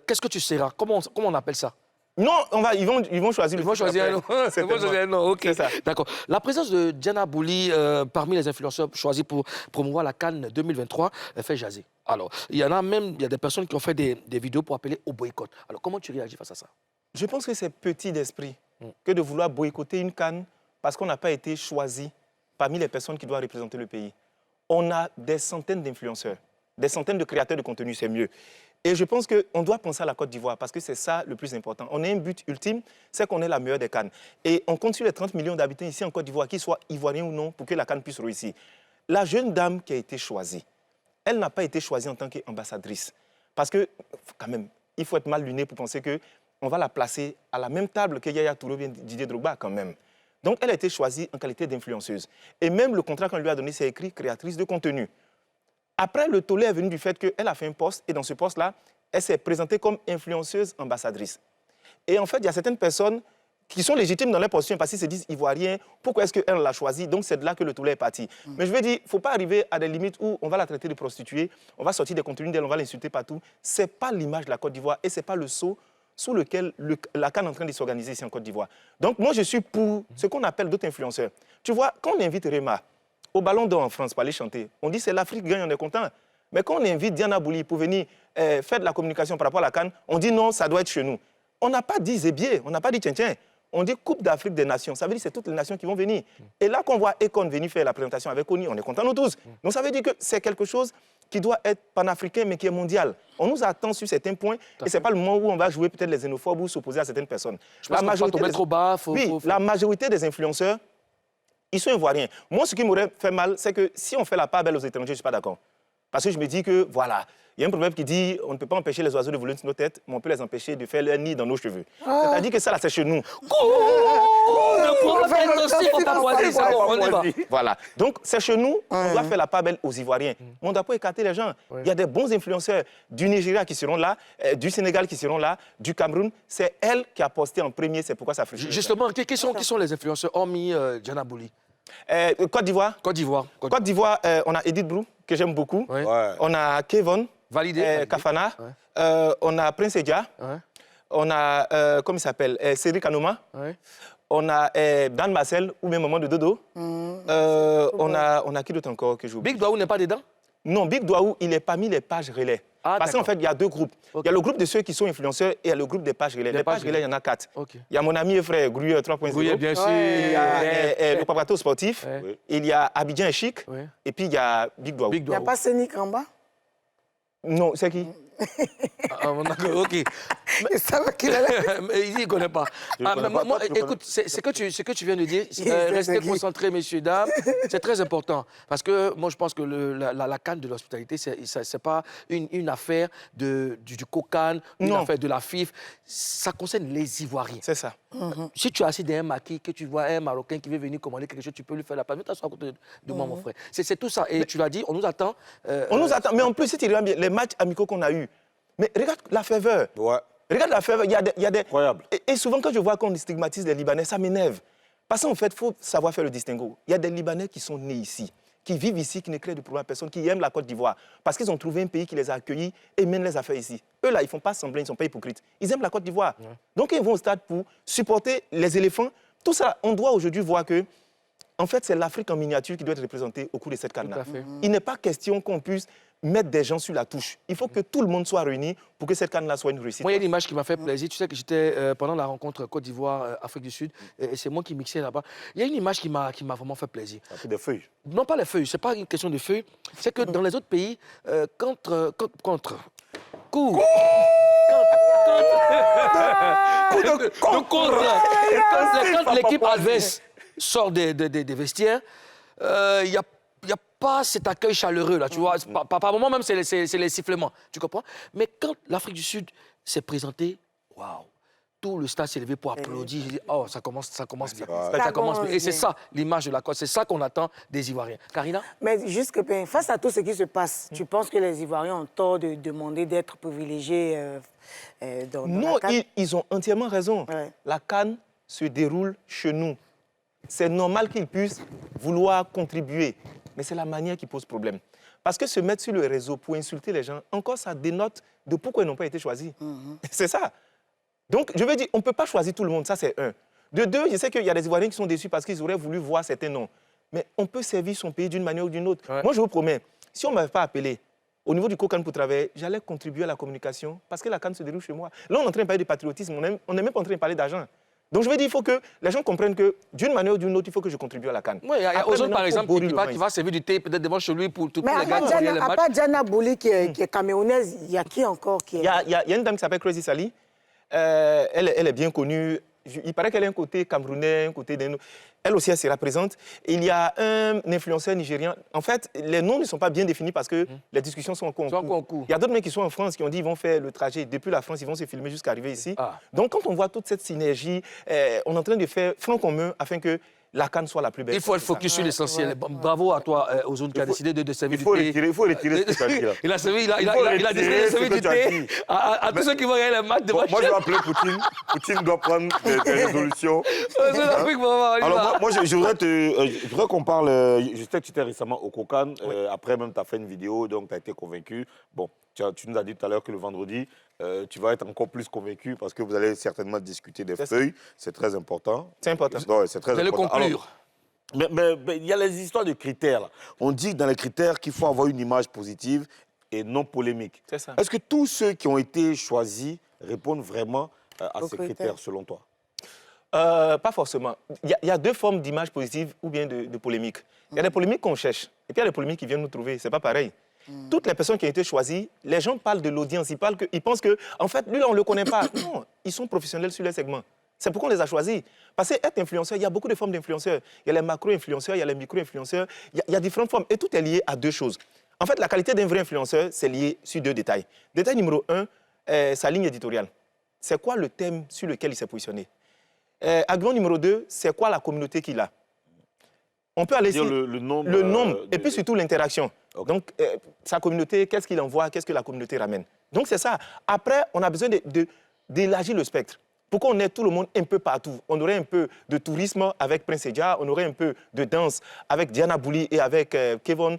qu'est-ce que tu seras? Comment on appelle ça? Non, ils vont choisir le Ils vont choisir un nom. Ils vont choisir un nom, ok. D'accord. La présence de Diana Bouli parmi les influenceurs choisis pour promouvoir la CAN 2023 fait jaser. Alors, il y a des personnes qui ont fait des vidéos pour appeler au boycott. Alors, comment tu réagis face à ça? Je pense que c'est petit d'esprit que de vouloir boycotter une CAN parce qu'on n'a pas été choisi parmi les personnes qui doivent représenter le pays. On a des centaines d'influenceurs, des centaines de créateurs de contenu, c'est mieux. Et je pense qu'on doit penser à la Côte d'Ivoire parce que c'est ça le plus important. On a un but ultime, c'est qu'on est la meilleure des CAN. Et on compte sur les 30 millions d'habitants ici en Côte d'Ivoire, qu'ils soient ivoiriens ou non, pour que la CAN puisse réussir. La jeune dame qui a été choisie, elle n'a pas été choisie en tant qu'ambassadrice. Parce que, quand même, il faut être mal luné pour penser qu'on va la placer à la même table que Yaya Touré ou Didier Drogba, quand même. Donc, elle a été choisie en qualité d'influenceuse. Et même le contrat qu'on lui a donné, c'est écrit créatrice de contenu. Après, le tollé est venu du fait qu'elle a fait un poste, et dans ce poste-là, elle s'est présentée comme influenceuse ambassadrice. Et en fait, il y a certaines personnes qui sont légitimes dans leur position parce qu'ils se disent ivoiriens, pourquoi est-ce qu'elle l'a choisi? Donc c'est de là que le tollé est parti. Mais je veux dire, il ne faut pas arriver à des limites où on va la traiter de prostituée, on va sortir des contenus d'elle, on va l'insulter partout. Ce n'est pas l'image de la Côte d'Ivoire et ce n'est pas le sceau sous lequel la CAN est en train de s'organiser ici en Côte d'Ivoire. Donc moi, je suis pour ce qu'on appelle d'autres influenceurs. Tu vois, quand on invite Réma au Ballon d'Or en France pour aller chanter, on dit c'est l'Afrique qui gagne, on est content. Mais quand on invite Diana Bouli pour venir faire de la communication par rapport à la CAN, on dit non, ça doit être chez nous. On n'a pas dit Zébier, on n'a pas dit Tien-Tien. On dit Coupe d'Afrique des Nations. Ça veut dire que c'est toutes les nations qui vont venir. Et là qu'on voit Econ venir faire la présentation avec Oni, on est contents nous tous. Donc ça veut dire que c'est quelque chose qui doit être panafricain, mais qui est mondial. On nous attend sur certains points, et ce n'est pas le moment où on va jouer peut-être les xénophobes ou s'opposer à certaines personnes. La majorité trop bas, la majorité des influenceurs, ils sont ivoiriens. Moi, ce qui m'aurait fait mal, c'est que si on fait la part belle aux étrangers, je ne suis pas d'accord. Parce que je me dis que, voilà, il y a un proverbe qui dit on ne peut pas empêcher les oiseaux de voler sur nos têtes, mais on peut les empêcher de faire leur nid dans nos cheveux. C'est-à-dire que ça, là, c'est chez nous. Voilà. Donc, c'est chez nous, on doit faire la part belle aux Ivoiriens. On ne doit pas écarter les gens. Il y a des bons influenceurs du Nigeria qui seront là, du Sénégal qui seront là, du Cameroun. C'est elle qui a posté en premier, c'est pourquoi ça fait. Justement, qui sont les influenceurs, hormis Diana Bouli? Côte d'Ivoire. Côte d'Ivoire. Côte d'Ivoire, on a Edith Brou, que j'aime beaucoup. Ouais. Ouais. On a Kevon. Validé. Kafana. Ouais. On a Prince Edja. Ouais. On a, comment il s'appelle, Cédric Anoma. Ouais. On a Dan Marcel, ou même Maman de Dodo. On a qui d'autre encore que j'oublie? Big Doaou n'est pas dedans? Non, Big Doaou, il est parmi les pages relais. Ah, parce qu'en fait, il y a deux groupes. Okay. Il y a le groupe de ceux qui sont influenceurs et il y a le groupe des pages relais. Les pages relais, il y en a 4. Okay. Il y a mon ami et frère Gruyère 3.0. Gruyère, bien sûr. Il y a le Papato sportif. Ouais. Il y a Abidjan et Chic. Ouais. Et puis il y a Big Doaou. Big Il n'y a Doaou. pas Sénic en bas? Non, c'est qui? Ok. Je savais qu'il allait... Mais il ne connaît pas. Moi, écoute, ce que tu viens de dire, restez concentrés, messieurs, dames, c'est très important. Parce que moi, je pense que la CAN de l'hospitalité, ce n'est pas une affaire du COCAN, une affaire de la FIF. Ça concerne les Ivoiriens. C'est ça. Si tu es assis derrière un maquis, que tu vois un Marocain qui veut venir commander quelque chose, tu peux lui faire la place. T'assois à côté de moi, mon frère. C'est tout ça. Et tu l'as dit, on nous attend. On nous attend. Mais en plus, si tu regardes bien, les matchs amicaux qu'on a eus, mais regarde la ferveur. Ouais. Regarde la ferveur. Il y a des... Incroyable. Et souvent, quand je vois qu'on stigmatise les Libanais, ça m'énerve. Parce qu'en fait, il faut savoir faire le distinguo. Il y a des Libanais qui sont nés ici, qui vivent ici, qui ne créent de problème à personne, qui aiment la Côte d'Ivoire. Parce qu'ils ont trouvé un pays qui les a accueillis et mène les affaires ici. Eux, là, ils ne font pas semblant, ils ne sont pas hypocrites. Ils aiment la Côte d'Ivoire. Ouais. Donc, ils vont au stade pour supporter les éléphants. Tout ça, on doit aujourd'hui voir que, en fait, c'est l'Afrique en miniature qui doit être représentée au cours de cette CAN-là. Il n'est pas question qu'on puisse mettre des gens sur la touche. Il faut que tout le monde soit réuni pour que cette CAN-là soit une réussite. Moi, il y a une image qui m'a fait plaisir. Tu sais que j'étais pendant la rencontre Côte d'Ivoire-Afrique du Sud, et c'est moi qui mixais là-bas. Il y a une image qui m'a vraiment fait plaisir. Ça fait des feuilles. Non, pas les feuilles, ce n'est pas une question de feuilles. C'est que dans les autres pays, quand l'équipe adverse sort des vestiaires, il n'y a pas cet accueil chaleureux, là, tu vois. Par moment même, c'est les sifflements, tu comprends? Mais quand l'Afrique du Sud s'est présentée, waouh, tout le stade s'est levé pour applaudir. J'ai dit, oh, ça commence bien. Ça commence bien. Et c'est ça, l'image de la Côte. C'est ça qu'on attend des Ivoiriens. Karina? Mais juste que, face à tout ce qui se passe, tu penses que les Ivoiriens ont tort de demander d'être privilégiés dans non, la CAN? ils ont entièrement raison. Ouais. La CAN se déroule chez nous. C'est normal qu'ils puissent vouloir contribuer. Mais c'est la manière qui pose problème. Parce que se mettre sur le réseau pour insulter les gens, encore ça dénote de pourquoi ils n'ont pas été choisis. C'est ça. Donc, je veux dire, on ne peut pas choisir tout le monde, ça c'est un. De deux, je sais qu'il y a des Ivoiriens qui sont déçus parce qu'ils auraient voulu voir certains noms. Mais on peut servir son pays d'une manière ou d'une autre. Ouais. Moi, je vous promets, si on ne m'avait pas appelé au niveau du COCAN pour travailler, j'allais contribuer à la communication parce que la CAN se déroule chez moi. Là, on est en train de parler de patriotisme, on n'est même pas en train de parler d'argent. Donc je veux dire, il faut que les gens comprennent que d'une manière ou d'une autre, il faut que je contribue à la CAN. Oui, il y a Après, Ozone, maintenant, par faut exemple, bourrer le qui vin. va servir du thé peut-être devant chez lui pour tous Mais les gars qui regardent les à matchs. part Diana Bouli qui est camérounaise, il y a qui encore qui est... Il y a une dame qui s'appelle Crazy Sally. Elle est bien connue. Il paraît qu'elle a un côté camerounais, un côté d'un... Elle aussi, elle se représente. Et il y a un influenceur nigérien. En fait, les noms ne sont pas bien définis parce que les discussions sont encore en cours. Il y a d'autres mecs qui sont en France qui ont dit qu'ils vont faire le trajet depuis la France, ils vont se filmer jusqu'à arriver ici. Donc, quand on voit toute cette synergie, on est en train de faire front commun afin que la CAN soit la plus belle. Il faut être focus sur l'essentiel. Bravo à toi, Ozone, qui a décidé de servir du thé. Il faut retirer ce que tu as dit là. Il a décidé de servir du thé à tous ceux qui vont regarder les matchs de Moi, je vais appeler Poutine. Poutine doit prendre des résolutions. Alors, moi, je voudrais qu'on parle. Je sais que tu étais récemment au Kokan. Après, même, tu as fait une vidéo, donc tu as été convaincu. Bon, tu nous as dit tout à l'heure que le vendredi, tu vas être encore plus convaincu parce que vous allez certainement discuter des feuilles. C'est très important. C'est important. Ouais, c'est très Vous allez important. conclure. Mais il y a les histoires de critères. Là. On dit dans les critères qu'il faut avoir une image positive et non polémique. C'est ça. Est-ce que tous ceux qui ont été choisis répondent vraiment à ces critères selon toi? Pas forcément. Il y a deux formes d'image positive ou bien de polémique. Il y a des polémiques qu'on cherche et puis il y a des polémiques qui viennent nous trouver. C'est pas pareil. Toutes les personnes qui ont été choisies, les gens parlent de l'audience. Ils pensent que, en fait, lui, là, on ne le connaît pas. Non, ils sont professionnels sur les segments. C'est pourquoi on les a choisis. Parce qu'être influenceur, il y a beaucoup de formes d'influenceurs. Il y a les macro-influenceurs, il y a les micro-influenceurs. Il y a différentes formes. Et tout est lié à deux choses. En fait, la qualité d'un vrai influenceur, c'est lié sur deux détails. Détail numéro 1, sa ligne éditoriale. C'est quoi le thème sur lequel il s'est positionné? Argument numéro 2, c'est quoi la communauté qu'il a? On peut aller sur le nombre. Et puis surtout l'interaction. Okay. Donc, sa communauté, qu'est-ce qu'il envoie, qu'est-ce que la communauté ramène? Donc, c'est ça. Après, on a besoin d'élargir le spectre. Pourquoi on est tout le monde un peu partout? On aurait un peu de tourisme avec Prince Edja, on aurait un peu de danse avec Diana Bouli et avec Kevin.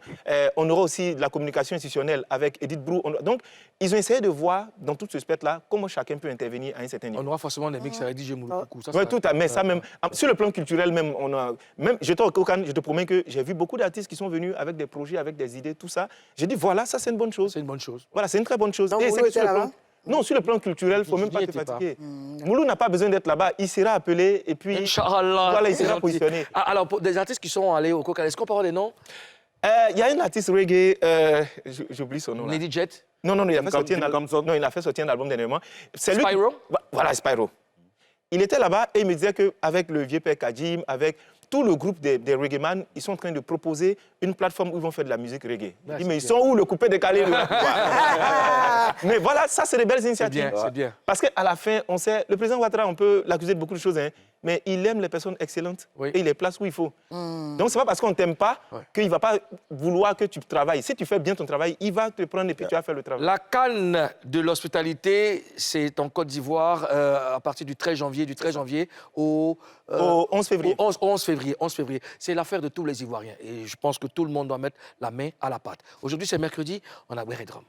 On aurait aussi de la communication institutionnelle avec Edith Brou. Donc, ils ont essayé de voir dans tout ce spectre-là comment chacun peut intervenir à un certain niveau. On aura forcément des mix à rédiger Mouloukou. Oui, tout à fait. Mais ça même, sur le plan culturel, même, j'étais au Kokan, je te promets que j'ai vu beaucoup d'artistes qui sont venus avec des projets, avec des idées, tout ça. J'ai dit, voilà, ça c'est une bonne chose. C'est une bonne chose. Voilà, c'est une très bonne chose. Donc, et Moulou était là-bas? Non, sur le plan culturel, il ne faut même pas te fatiguer. Moulou n'a pas besoin d'être là-bas. Il sera appelé et puis Inch'Allah. Voilà, il sera positionné. Alors, pour des artistes qui sont allés au Kokan, est-ce qu'on peut avoir des noms? Il y a un artiste reggae, j'oublie son nom. Lady Jet? Non, il a fait sortir un album dernièrement. Spyro? Voilà, Spyro. Il était là-bas et il me disait qu'avec le vieux père Kajim, avec tout le groupe des reggaeman, ils sont en train de proposer une plateforme où ils vont faire de la musique reggae. Il dit, mais ils sont où le coupé décalé? Mais voilà, ça, c'est des belles initiatives. C'est bien. Parce qu'à la fin, on sait, le président Ouattara, on peut l'accuser de beaucoup de choses, hein, mais il aime les personnes excellentes et il les place où il faut. Donc, ce n'est pas parce qu'on ne t'aime pas qu'il ne va pas vouloir que tu travailles. Si tu fais bien ton travail, il va te prendre et puis tu vas faire le travail. La CAN de l'hospitalité, c'est en Côte d'Ivoire à partir du 13 janvier au 11 février. 11 février. C'est l'affaire de tous les Ivoiriens. Et je pense que tout le monde doit mettre la main à la pâte. Aujourd'hui, c'est mercredi, on a Bérédrom.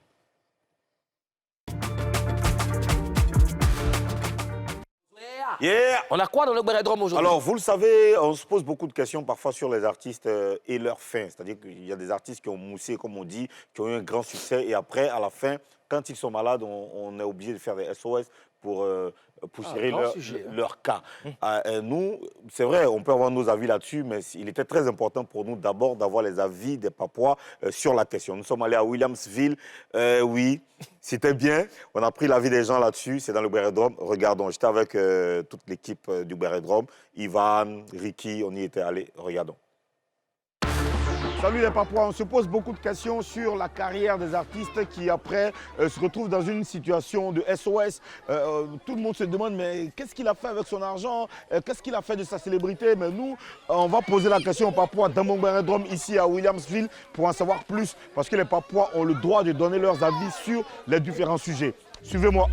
Yeah. On a quoi dans le Bérédrom aujourd'hui? Alors, vous le savez, on se pose beaucoup de questions parfois sur les artistes et leur fin. C'est-à-dire qu'il y a des artistes qui ont moussé, comme on dit, qui ont eu un grand succès. Et après, à la fin, quand ils sont malades, on est obligé de faire des SOS pour gérer leur cas. Nous, c'est vrai, on peut avoir nos avis là-dessus, mais il était très important pour nous d'abord d'avoir les avis des Papouas sur la question. Nous sommes allés à Williamsville, oui, c'était bien. On a pris l'avis des gens là-dessus, c'est dans le Bérédrom. Regardons, j'étais avec toute l'équipe du Bérédrom, Ivan, Ricky, on y était allés, regardons. Salut les Papouas, on se pose beaucoup de questions sur la carrière des artistes qui après se retrouvent dans une situation de SOS. Tout le monde se demande mais qu'est-ce qu'il a fait avec son argent, qu'est-ce qu'il a fait de sa célébrité. Mais nous, on va poser la question aux Papouas dans mon Bérédrom ici à Williamsville pour en savoir plus parce que les Papouas ont le droit de donner leurs avis sur les différents sujets. Suivez-moi.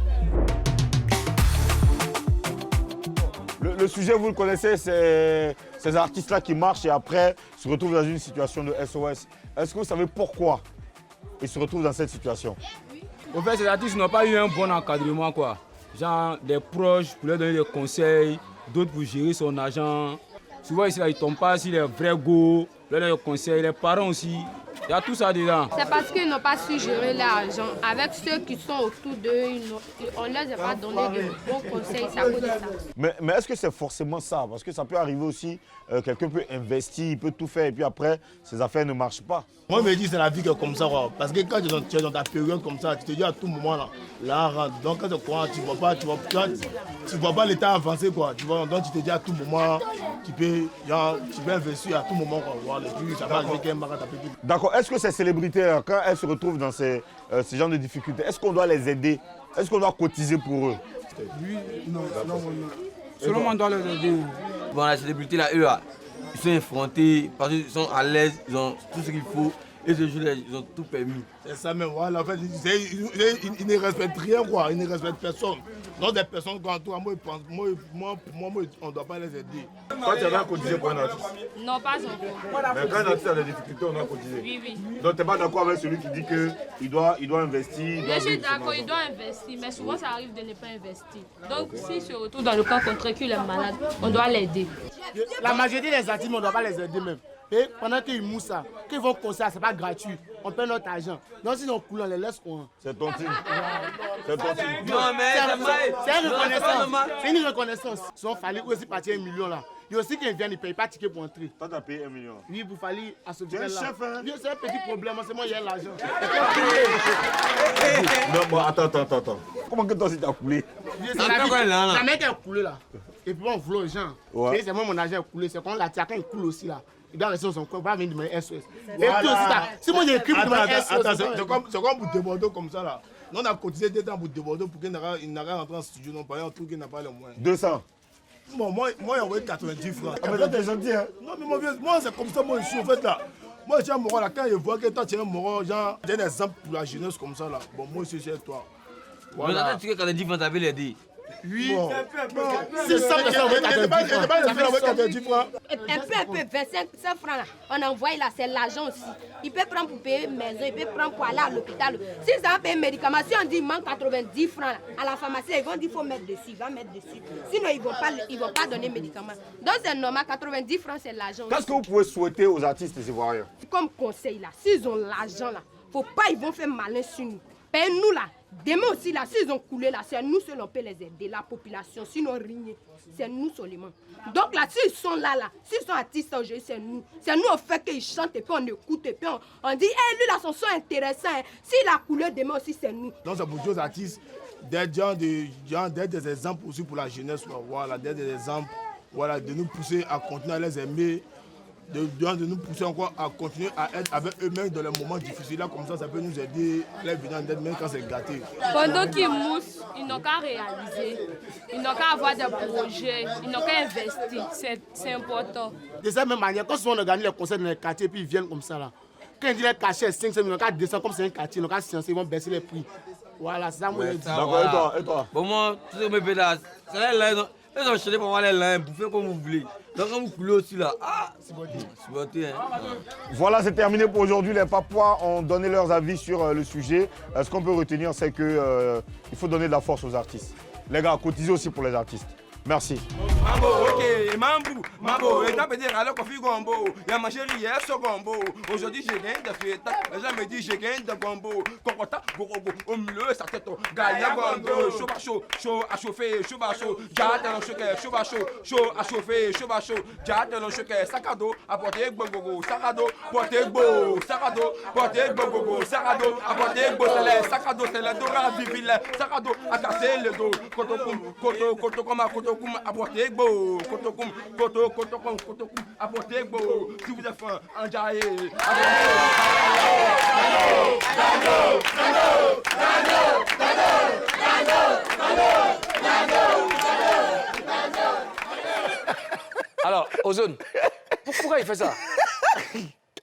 Le sujet, vous le connaissez, c'est ces artistes-là qui marchent et après se retrouvent dans une situation de SOS. Est-ce que vous savez pourquoi ils se retrouvent dans cette situation? En fait, ces artistes n'ont pas eu un bon encadrement, quoi. Genre des proches pour leur donner des conseils, d'autres pour gérer son argent. Souvent ici, là, ils ne tombent pas sur les vrais go, leur donner des conseils. Les parents aussi, Il y a tout ça dedans. C'est parce qu'ils n'ont pas su gérer l'argent. Avec ceux qui sont autour d'eux, on ne leur a pas donné de bons conseils, c'est à cause de ça. Mais est-ce que c'est forcément ça? Parce que ça peut arriver aussi, quelqu'un peut investir, il peut tout faire, et puis après, ses affaires ne marchent pas. Moi, je me dis c'est la vie qui est comme ça, quoi. Parce que quand tu es dans ta période comme ça, tu te dis à tout moment, là rentre. Donc quand tu crois, tu ne vois pas l'état avancé, quoi. Tu vois, donc tu te dis à tout moment, tu peux investir à tout moment, quoi. Voilà, et puis ça va arriver qu'un marat taper. D'accord. Est-ce que ces célébrités, quand elles se retrouvent dans ces genres de difficultés, est-ce qu'on doit les aider? Est-ce qu'on doit cotiser pour eux? Oui, non. Selon moi, on doit les aider. Bon, les célébrités, là, eux, là, ils sont effrontés, parce qu'ils sont à l'aise, ils ont tout ce qu'il faut. Et ce jour-là, ils ont tout permis. C'est ça même, voilà. En fait, ils ne respectent rien, quoi. Ils ne respectent personne. Donc des personnes comme toi, moi, on ne doit pas les aider. Toi, tu as cotisé pour un artiste? Non, pas encore. Mais quand un artiste a des difficultés, on doit cotiser. Oui. Donc tu n'es pas d'accord avec celui qui dit qu'il doit investir? Je suis d'accord, il doit investir, mais souvent ça arrive de ne pas investir. Donc s'il se retrouve dans le cas contraire qu'il est malade, on doit l'aider. La majorité des artistes, on ne doit pas les aider même. Et pendant qu'ils moussent ça, qu'ils vont comme ça, ce n'est pas gratuit. On paie notre argent. Donc s'ils ont coulé, on les laisse quoi. C'est ton team. C'est ton team. Non, mais c'est une reconnaissance. C'est une reconnaissance. Si on fallait aussi partir 1 million là. Il y a aussi qui viennent, ils ne payent pas de ticket pour entrer. Toi, tu as payé 1 million. Oui, vous fallait à ce Tu es un chef, hein? C'est un petit problème, c'est moi, il y a l'argent. Non, bon, attends. Comment que toi, si tu as coulé? La mec est coulée là. Et puis on voulait aux gens. Ouais. Et c'est moi, mon argent est coulé. C'est quand la tient, quand il coule aussi là. Il doit rester dans son coin, pas venir demander SOS. Et puis aussi là, si moi j'ai écrit pour demander SOS. C'est comme pour déborder comme ça là. Nous on a cotisé des temps pour déborder pour qu'il n'a rien rentré en studio, non pas un truc qui n'a pas les moyens. 200. Bon, moi j'ai envoyé 90 francs. Ah, mais toi, t'es gentil, hein? Non, mais moi c'est comme ça, moi je suis en fait là. Moi j'ai un moral là, quand je vois que toi tu es un moral, genre, j'ai un exemple pour la jeunesse comme ça là. Bon, moi je suis chez toi. Voilà. Tu sais quand les différents t'avais l'aidé. Oui. C'est ça, mais ça envoyé 90 francs. Un peu, 25 francs là. On envoie là, c'est l'argent aussi. Il peut prendre pour payer maison, il peut prendre pour aller à l'hôpital. Si ça va payer médicaments, si on dit il manque 90 francs là, à la pharmacie, ils vont dire qu'il faut mettre dessus, il va mettre dessus. Sinon, ils ne vont pas donner médicaments. Donc c'est normal, 90 francs c'est l'argent. Qu'est-ce que vous pouvez souhaiter aux artistes ivoiriens? Comme conseil là, s'ils ont l'argent là, faut pas, ils vont faire malin sur nous. Payez-nous là. Demain aussi, là, s'ils ont coulé, là, c'est nous seuls on peut les aider, la population, sinon rien. C'est nous seulement. Donc là, s'ils sont là, s'ils sont artistes aujourd'hui, c'est nous. C'est nous, on fait qu'ils chantent et puis on écoute et puis on dit, hey, lui là, son son intéressant. Hein. S'il a coulé demain aussi, c'est nous. Donc c'est pour les artistes, des exemples aussi pour la jeunesse. Voilà, des exemples, voilà, de nous pousser à continuer à les aimer. De nous pousser encore à continuer à être avec eux-mêmes dans les moments difficiles. Là, comme ça peut nous aider à les venir en aide, même quand c'est gâté. Pendant qu'ils moussent, ils n'ont qu'à réaliser, ils n'ont qu'à avoir des projets, ils n'ont qu'à investir. C'est important. De cette même manière, quand on organise les concerts dans les quartiers, puis ils viennent comme ça, là. Quand ils disent les cachets 500 000, ils descendent comme c'est un quartier, ils n'ont qu'à sciencer, ils vont baisser les prix. Voilà, c'est ça, moi, je dis. D'accord, et toi? Bon, moi, tout ce que je me fais là, c'est là, ils ont acheté pour avoir les lins, pour faire comme vous voulez. Donc quand vous coulez aussi là, c'est beauté, hein. Voilà, c'est terminé pour aujourd'hui. Les Papois ont donné leurs avis sur le sujet. Ce qu'on peut retenir, c'est qu'il faut donner de la force aux artistes. Les gars, cotisez aussi pour les artistes. Merci. Mambo, ok, mambo, et t'as peut dire alors qu'on fait gombo. Y'a ma chérie, hier ce gombo. Aujourd'hui, j'ai gagné de fête. Les gens me disent, j'ai gagné de gombo. Kokota, gorobo, au milieu, ça tête. Gaïa gombo, chaud à chauffer, chaud à chaud. Jade dans le choquet, chaud à chauffer, chaud à chaud. Jade dans le choquet, sac à dos, apporter gogo, sac à dos, porter beau, sac à dos, porter gogo, sac à dos, apporter beau, sac à dos, c'est la dora vivile, sac à dos, à casser le dos. Koto, comme apporter beau, koto, apporter beau. Si vous êtes faim, enjaillez. Alors, Ozone, pourquoi il fait ça?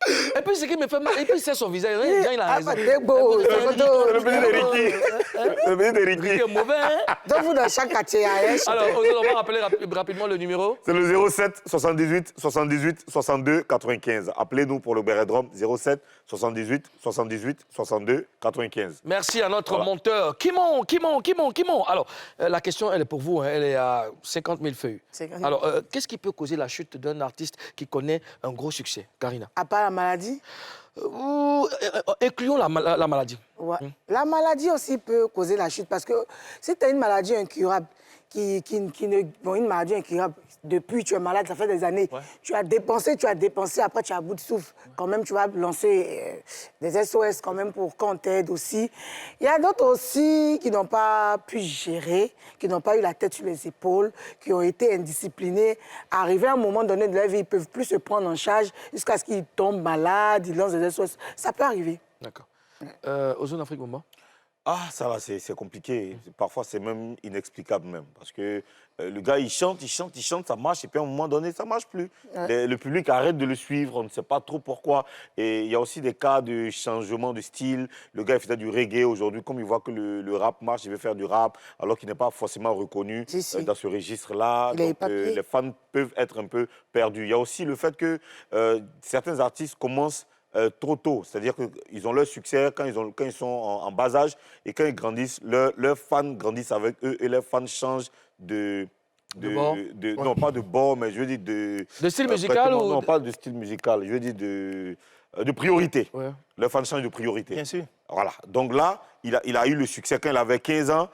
Et puis, ce qui me fait mal, et puis c'est son visage, il a raison. C'est beau, c'est Le petit de Ricky. Le petit de Ricky. Il est mauvais, hein? Donc, vous, dans chaque quartier, Alors, Ozone, on va rappeler rapidement le numéro. C'est le 07 78 78 62 95. Appelez-nous pour le Bérédrome 07 78 78 62 95. Merci à notre monteur. Kimon. Alors, la question, elle est pour vous, hein, elle est à 50 000 feuilles. 50 000. Alors, qu'est-ce qui peut causer la chute d'un artiste qui connaît un gros succès, Karina? À part la maladie? Incluons la maladie. Ouais. La maladie aussi peut causer la chute parce que si tu as une maladie incurable, une maladie incurable, depuis tu es malade, ça fait des années, tu as dépensé, après tu as à bout de souffle. Quand même, tu vas lancer des SOS quand même pour qu'on t'aide aussi. Il y a d'autres aussi qui n'ont pas pu gérer, qui n'ont pas eu la tête sur les épaules, qui ont été indisciplinés. Arrivé à un moment donné de leur vie, ils ne peuvent plus se prendre en charge jusqu'à ce qu'ils tombent malades, ils lancent des SOS. Ça peut arriver. D'accord. Aux zones d'Afrique, Bomba? Ah, ça là, c'est compliqué. Parfois, c'est même inexplicable même. Parce que le gars, il chante, ça marche, et puis à un moment donné, ça ne marche plus. Le public arrête de le suivre, on ne sait pas trop pourquoi. Et il y a aussi des cas de changement de style. Le gars, il faisait du reggae aujourd'hui, comme il voit que le rap marche, il veut faire du rap, alors qu'il n'est pas forcément reconnu dans ce registre-là. Donc, les fans peuvent être un peu perdus. Il y a aussi le fait que certains artistes commencent trop tôt, c'est-à-dire qu'ils ont leur succès quand ils sont en bas âge et quand ils grandissent, leurs fans grandissent avec eux et leurs fans changent non, pas de bord, mais je veux dire de style musical ou... Non, pas de style musical, je veux dire de priorité. Ouais. Leurs fans changent de priorité. Bien sûr. Voilà. Donc là, il a eu le succès quand il avait 15 ans.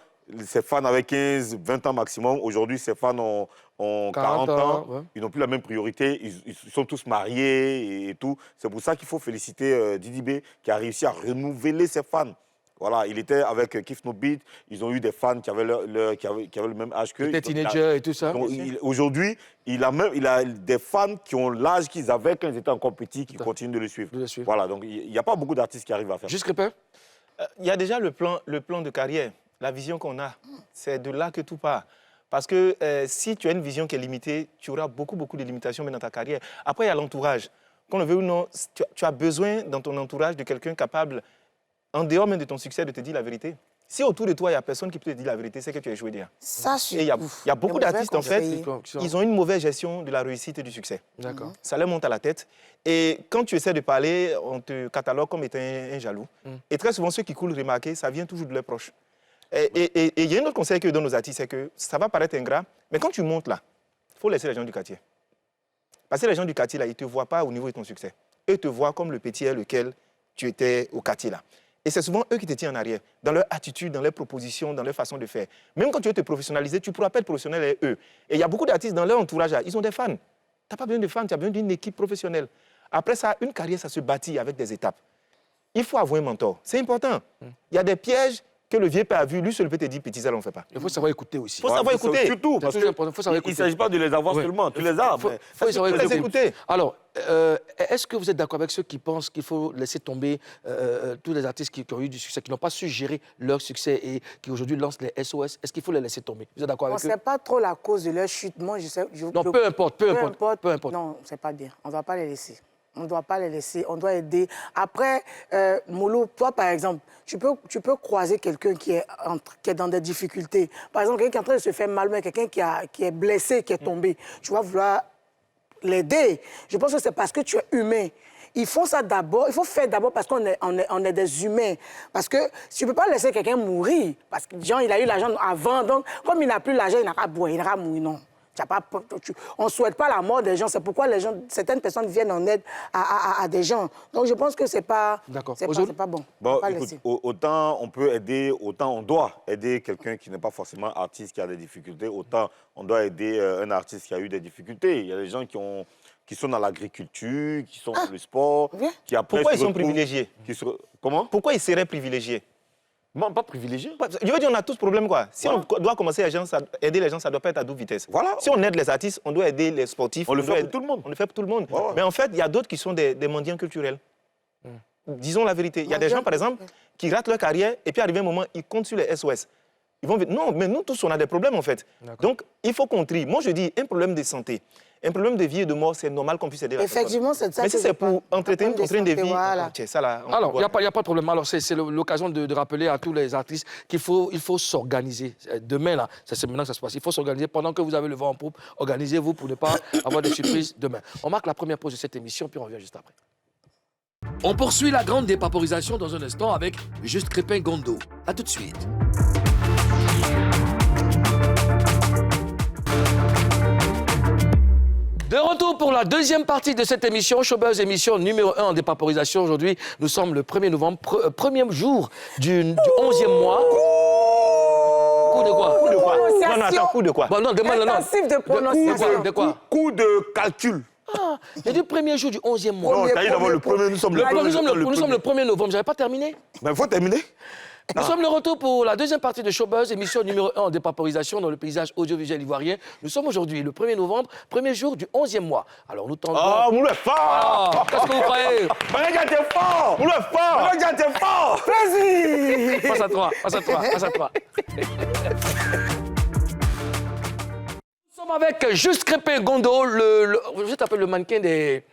Ses fans avaient 15, 20 ans maximum. Aujourd'hui, ses fans ont 40 ans. Ouais. Ils n'ont plus la même priorité. Ils sont tous mariés et tout. C'est pour ça qu'il faut féliciter Didi B qui a réussi à renouveler ses fans. Voilà, il était avec Kif No Beat. Ils ont eu des fans qui avaient le même âge qu'eux. Ils étaient teenagers et tout ça. Aujourd'hui, il a des fans qui ont l'âge qu'ils avaient quand ils étaient encore petits, qui continuent de le suivre. Voilà, donc il n'y a pas beaucoup d'artistes qui arrivent à faire ça. Juste Crépin. Il y a déjà le plan de carrière. La vision qu'on a, c'est de là que tout part. Parce que si tu as une vision qui est limitée, tu auras beaucoup de limitations dans ta carrière. Après, il y a l'entourage. Qu'on le veuille ou non, tu as besoin dans ton entourage de quelqu'un capable, en dehors même de ton succès, de te dire la vérité. Si autour de toi, il n'y a personne qui peut te dire la vérité, c'est que tu as échoué déjà. Ça, et il y a beaucoup d'artistes, en fait, ils ont une mauvaise gestion de la réussite et du succès. D'accord. Ça leur monte à la tête. Et quand tu essaies de parler, on te catalogue comme étant un jaloux. Et très souvent, ceux qui coulent remarquer, ça vient toujours de leurs proches. Et il y a un autre conseil que donnent nos artistes, c'est que ça va paraître ingrat, mais quand tu montes là, il faut laisser les gens du quartier. Parce que les gens du quartier, là, ils ne te voient pas au niveau de ton succès. Eux te voient comme le petit à lequel tu étais au quartier là. Et c'est souvent eux qui te tiennent en arrière, dans leur attitude, dans leurs propositions, dans leur façon de faire. Même quand tu veux te professionnaliser, tu ne pourras pas être professionnel avec eux. Et il y a beaucoup d'artistes dans leur entourage, là, ils ont des fans. Tu n'as pas besoin de fans, tu as besoin d'une équipe professionnelle. Après ça, une carrière, ça se bâtit avec des étapes. Il faut avoir un mentor. C'est important. Il y a des pièges que le vieux père a vu, lui seul peut te dire, petit zèle, on ne fait pas. Il faut savoir écouter aussi. Il faut savoir écouter. Surtout, parce qu'il ne s'agit pas de les avoir seulement, tu les as. Il faut savoir écouter. Alors, est-ce que vous êtes d'accord avec ceux qui pensent qu'il faut laisser tomber tous les artistes qui ont eu du succès, qui n'ont pas su gérer leur succès et qui aujourd'hui lancent les SOS? Est-ce qu'il faut les laisser tomber? Vous êtes d'accord avec eux? On ne sait pas trop la cause de leur chute. Moi, non, peu importe. Non, c'est pas bien. On ne doit pas les laisser. On ne doit pas les laisser, on doit aider. Après, Molo, toi, par exemple, tu peux croiser quelqu'un qui est dans des difficultés. Par exemple, quelqu'un qui est en train de se faire mal, quelqu'un qui est blessé, qui est tombé. Tu vas vouloir l'aider. Je pense que c'est parce que tu es humain. Il faut ça d'abord, il faut faire d'abord parce qu'on est des humains. Parce que tu ne peux pas laisser quelqu'un mourir. Parce que il a eu l'argent avant, donc comme il n'a plus l'argent, il n'a pas boire, il n'a pas mourir, non. On ne souhaite pas la mort des gens. C'est pourquoi certaines personnes viennent en aide à des gens. Donc, je pense que ce n'est pas bon. Bon, écoute, autant on peut aider, autant on doit aider quelqu'un qui n'est pas forcément artiste, qui a des difficultés, autant on doit aider un artiste qui a eu des difficultés. Il y a des gens qui sont dans l'agriculture, qui sont dans le sport, qui après... Pourquoi ils sont privilégiés? Comment? Pourquoi ils seraient privilégiés? Non, pas privilégié. Je veux dire, on a tous problème, quoi. Si on doit commencer à aider les gens, ça ne doit pas être à double vitesse. Voilà. Si on aide les artistes, on doit aider les sportifs. On le fait pour tout le monde. On le fait pour tout le monde. Ouais. Mais en fait, il y a d'autres qui sont des mendiants culturels. Disons la vérité. Il y a des gens, par exemple, qui ratent leur carrière et puis arrivé un moment, ils comptent sur les SOS. Ils vont dire, non, mais nous tous, on a des problèmes, en fait. Donc, il faut qu'on trie. Moi, je dis, un problème de santé, un problème de vie et de mort, c'est normal qu'on puisse aider la personne. Effectivement, c'est ça. Mais si c'est pour entretenir ton train de vie, voilà. ça là. Alors, il n'y a pas de problème. Alors, c'est l'occasion de rappeler à tous les artistes qu'il faut s'organiser. Demain, là, c'est maintenant que ça se passe. Il faut s'organiser pendant que vous avez le vent en poupe. Organisez-vous pour ne pas avoir de surprises demain. On marque la première pause de cette émission, puis on revient juste après. On poursuit la grande dépaporisation dans un instant avec Juste Crépin Gondo. À tout de suite. De retour retour pour la deuxième partie de cette émission, Showbuzz, émission numéro 1 en dépaporisation. Aujourd'hui, nous sommes le 1er novembre, premier jour du 11e mois. Coup de quoi? Coup de quoi? Non, non, attends, coup de quoi? Bon, non, demande le nom. Intensif de prononciation. De quoi? Coup de calcul. Ah, il y a du premier jour du 11e mois. Non, t'as dit d'abord le premier, nous sommes le premier. Nous sommes le 1er novembre, j'avais pas terminé. Mais il faut terminer. Nous sommes de retour pour la deuxième partie de Showbuzz, émission numéro 1 en dépaporisation dans le paysage audiovisuel ivoirien. Nous sommes aujourd'hui le 1er novembre, premier jour du 11e mois. Alors nous tentons... Oh, Moulou est fort. Ah, qu'est-ce que vous croyez? Manager, t'es fort. Moulou est fort. Manager, t'es fort. Vas-y. Passe à toi, passe à toi, passe à toi. Nous sommes avec Juste Crépin Gondo, je t'appelle le mannequin des